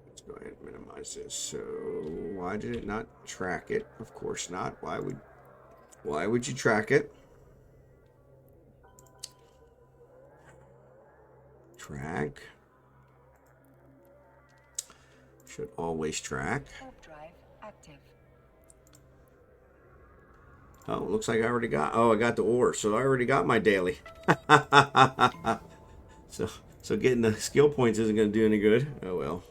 let's go ahead and minimize this. So why did it not track it? Of course not. Why would you track it? Track. Should always track. Drive active. Oh, looks like I already got. Oh, I got the ore, so I already got my daily. So getting the skill points isn't going to do any good. Oh well.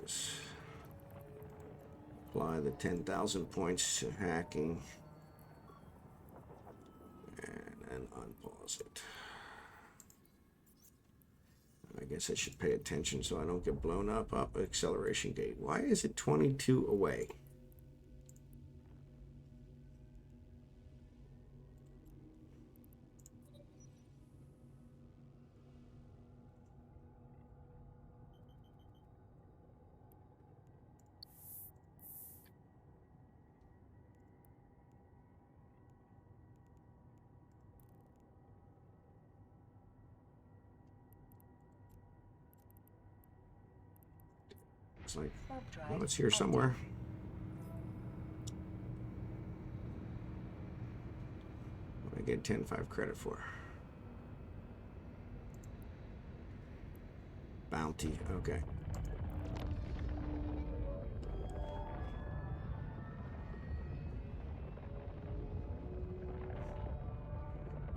is apply the 10,000 points to hacking and then unpause it. I guess I should pay attention so I don't get blown up. Up acceleration gate. Why is it 22 away? It's like, well, it's here somewhere. What I get 10.5 credit for? Bounty, okay.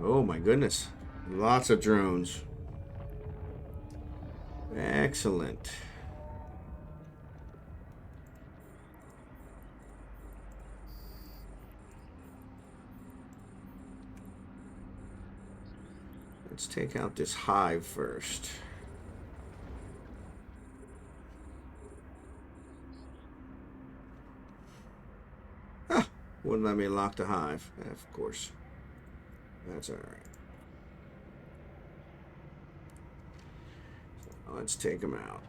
Oh my goodness. Lots of drones. Excellent. Let's take out this hive first. Ah, wouldn't let me lock the hive. Of course. That's all right. So let's take them out.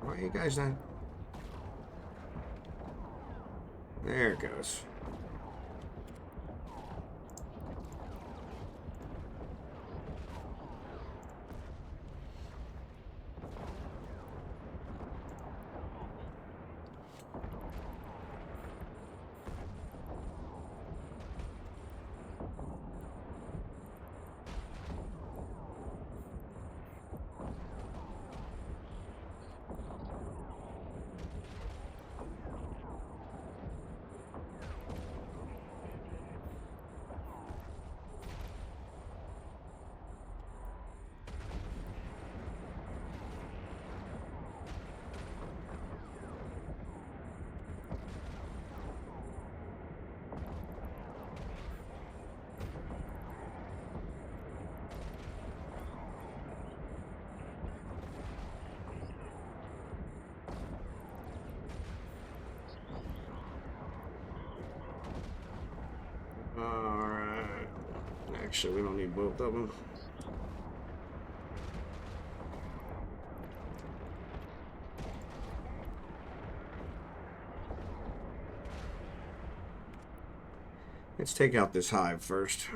Why are you guys not? There it goes. Alright. Actually, we don't need both of them. Let's take out this hive first.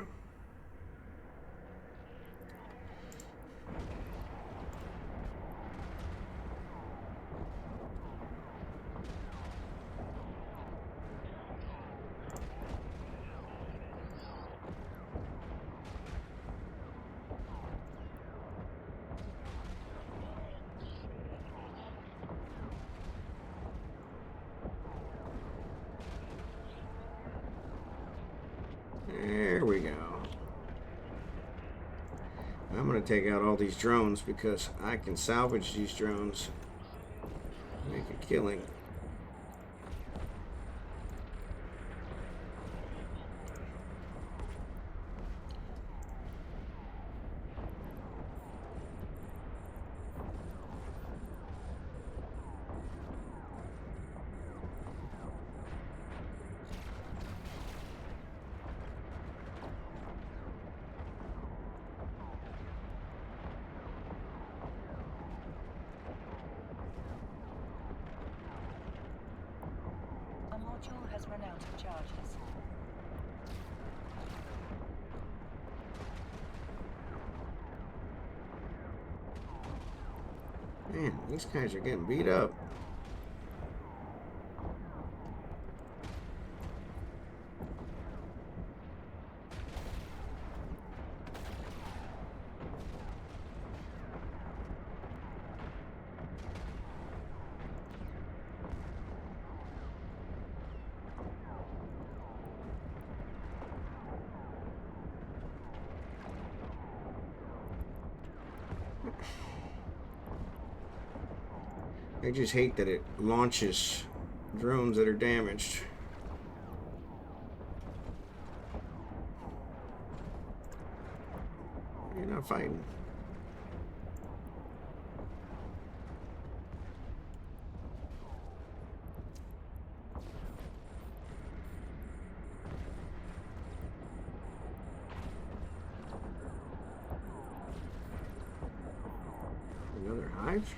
There we go. I'm going to take out all these drones because I can salvage these drones, make a killing. Module has run out of charges. Man, these guys are getting beat up. I just hate that it launches drones that are damaged. You're not fighting. Another hive?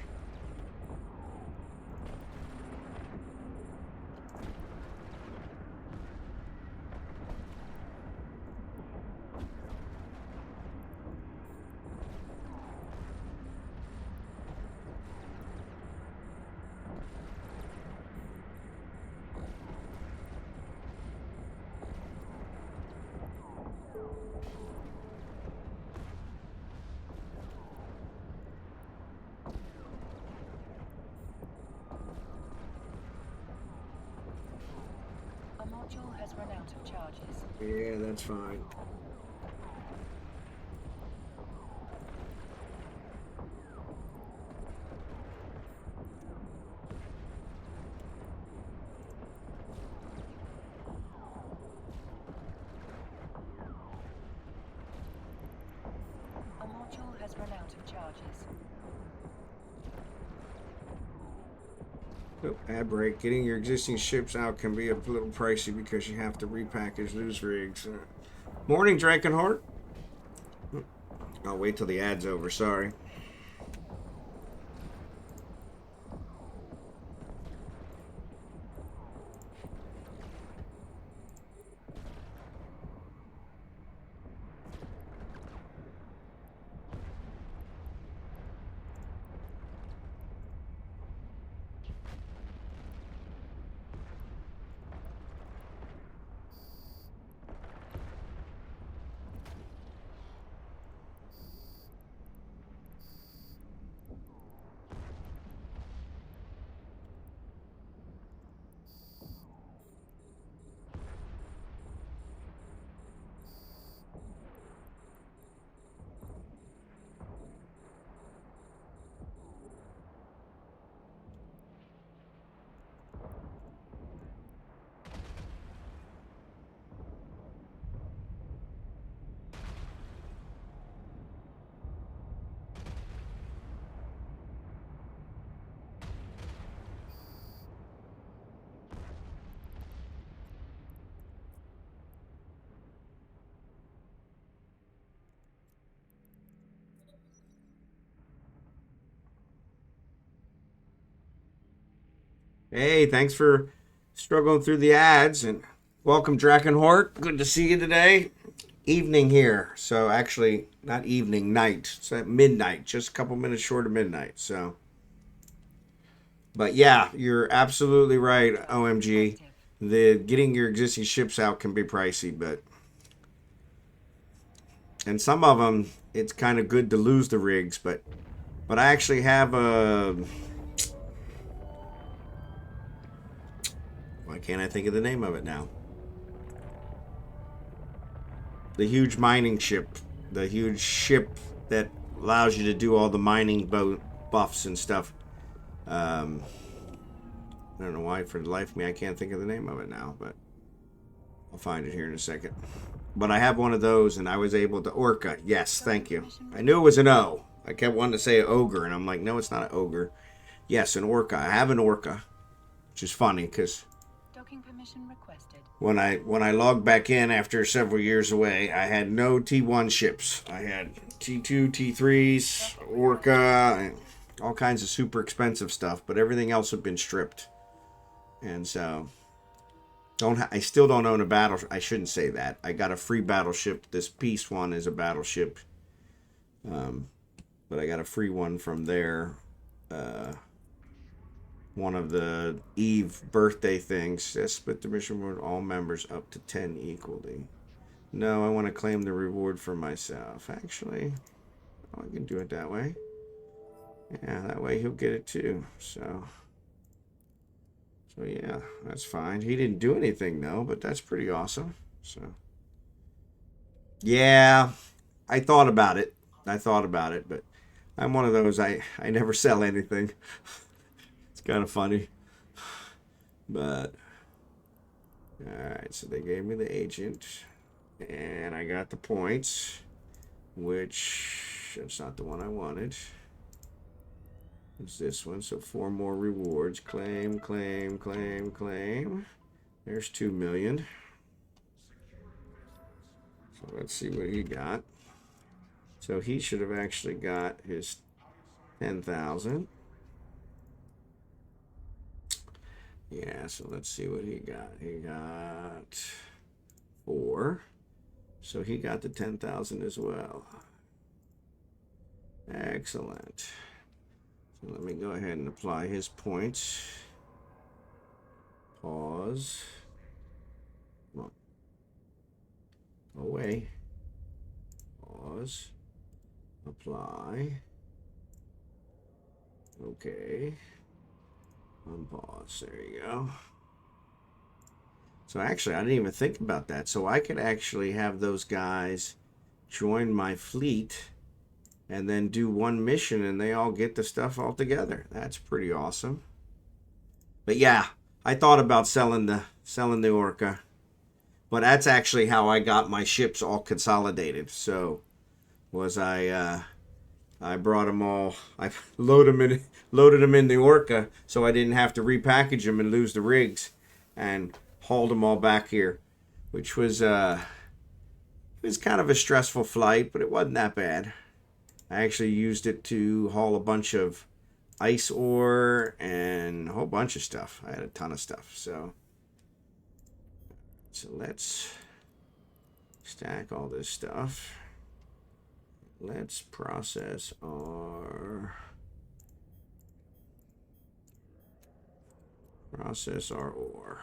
A module has run out of charges. Yeah, that's fine. A module has run out of charges. Oh, ad break. Getting your existing ships out can be a little pricey because you have to repackage loose rigs. Morning, drachenhort. I'll wait till the ad's over. Sorry. Hey, thanks for struggling through the ads, and welcome, Drachenhort. Good to see you today. Evening here, so actually not evening, night. It's at midnight, just a couple minutes short of midnight. So, but yeah, you're absolutely right, OMG. The getting your existing ships out can be pricey, and some of them it's kind of good to lose the rigs, but I actually have a. Why can't I think of the name of it now? The huge mining ship. The huge ship that allows you to do all the mining buffs and stuff. I don't know why, for the life of me, I can't think of the name of it now, but I'll find it here in a second. But I have one of those, and I was able to... Orca. Yes, thank you. I knew it was an O. I kept wanting to say ogre, and I'm like, no, it's not an ogre. Yes, an orca. I have an orca, which is funny, because... Docking permission requested. When I logged back in after several years away, I had no T1 ships. I had T2, T3s, Orca, and all kinds of super expensive stuff, but everything else had been stripped. And so I still don't own a battle. I shouldn't say that. I got a free battleship. This peace one is a battleship, but I got a free one from there. One of the Eve birthday things. That split the mission reward all members up to 10 equally. No, I want to claim the reward for myself. Actually, I can do it that way. Yeah, that way he'll get it too. So yeah, that's fine. He didn't do anything though, but that's pretty awesome. So yeah, I thought about it. But I'm one of those, I never sell anything. It's kind of funny. But, alright, so they gave me the agent. And I got the points. Which, that's not the one I wanted. It's this one. So 4 more rewards. Claim, claim, claim, claim. There's 2 million. So let's see what he got. So he should have actually got his 10,000. Yeah, so let's see what he got. He got 4. So he got the 10,000 as well. Excellent. So let me go ahead and apply his points. Pause. Come on. Go away. Pause. Apply. Okay. Unpause. There you go. So actually, I didn't even think about that. So I could actually have those guys join my fleet and then do one mission and they all get the stuff all together. That's pretty awesome. But yeah, I thought about selling the Orca. But that's actually how I got my ships all consolidated. So was I brought them all, I loaded them in the Orca so I didn't have to repackage them and lose the rigs, and hauled them all back here, which was it was kind of a stressful flight, but it wasn't that bad. I actually used it to haul a bunch of ice ore and a whole bunch of stuff. I had a ton of stuff. So let's stack all this stuff. Let's process our ore.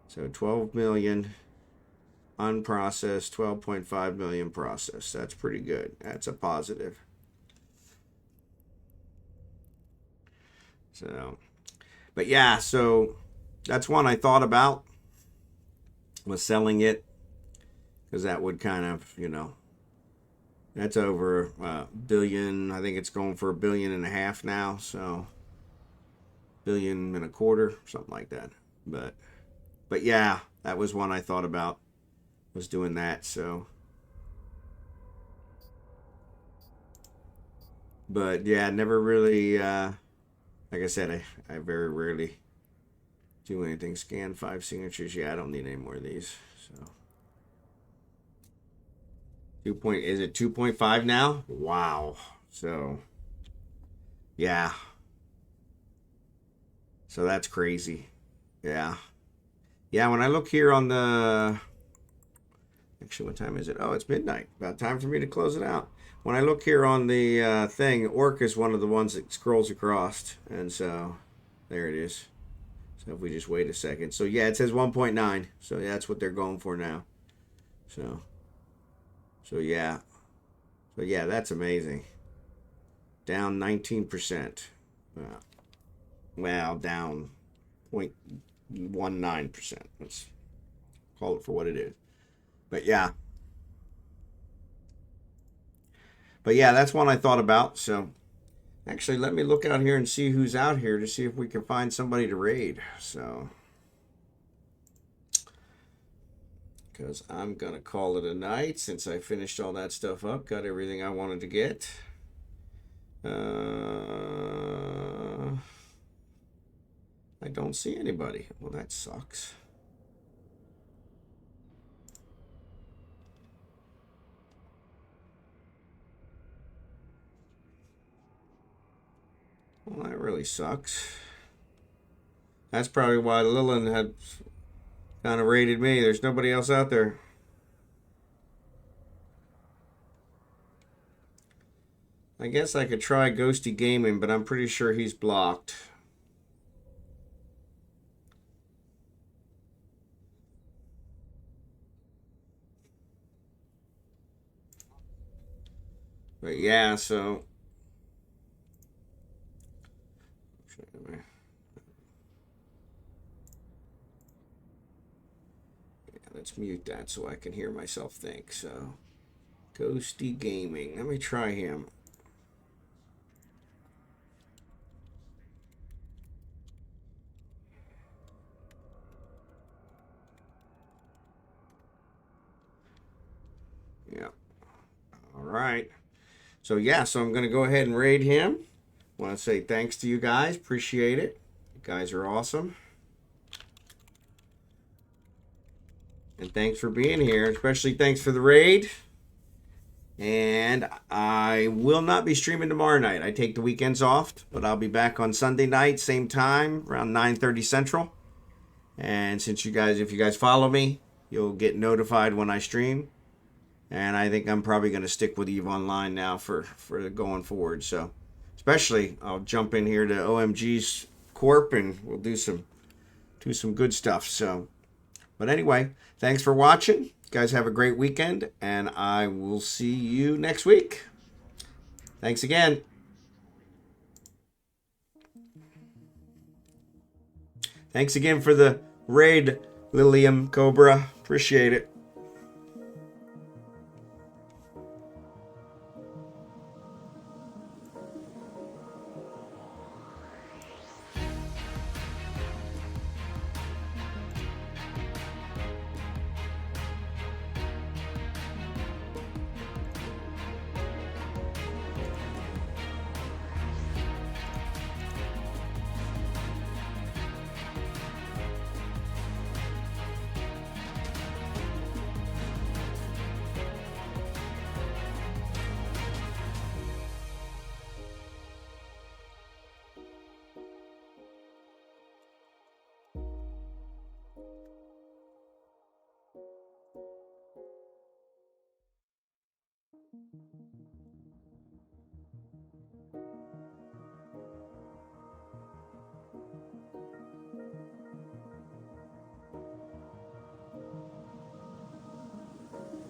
So 12 million unprocessed, 12.5 million processed. That's pretty good. That's a positive. So, but yeah, so that's one I thought about, was selling it, because that would kind of, you know, that's over a billion. I think it's going for $1.5 billion now. So $1.25 billion, something like that. But yeah, that was one I thought about, was doing that. So, but yeah, never really, like I said, I very rarely do anything. Scan 5 signatures. Yeah, I don't need any more of these. So is it 2.5 now? Wow. So yeah. So that's crazy. Yeah. Yeah, when I look here on the, actually, what time is it? Oh, it's midnight. About time for me to close it out. When I look here on the thing, Orc is one of the ones that scrolls across. And so there it is. So if we just wait a second. So yeah, it says 1.9. So yeah, that's what they're going for now. So yeah. So yeah, that's amazing. Down 19%. Well, down 0.19%. Let's call it for what it is. But yeah. But yeah, that's one I thought about. So actually, let me look out here and see who's out here to see if we can find somebody to raid. So, because I'm going to call it a night since I finished all that stuff up. Got everything I wanted to get. I don't see anybody. Well, that sucks. Well, that really sucks. That's probably why Lilin had kind of raided me. There's nobody else out there. I guess I could try Ghosty Gaming, but I'm pretty sure he's blocked. But yeah, so let's mute that so I can hear myself think. So, Ghosty Gaming. Let me try him. right. So yeah, so I'm gonna go ahead and raid him. Want to say thanks to you guys. Appreciate it. You guys are awesome. And thanks for being here. Especially thanks for the raid. And I will not be streaming tomorrow night. I take the weekends off, but I'll be back on Sunday night, same time, around 9:30 Central. And since you guys, if you guys follow me, you'll get notified when I stream. And I think I'm probably going to stick with eveonline now for going forward. So, especially, I'll jump in here to OMG's Corp and we'll do some good stuff. So, but anyway, thanks for watching. You guys have a great weekend, and I will see you next week. Thanks again. Thanks again for the raid, LiliumCobra. Appreciate it.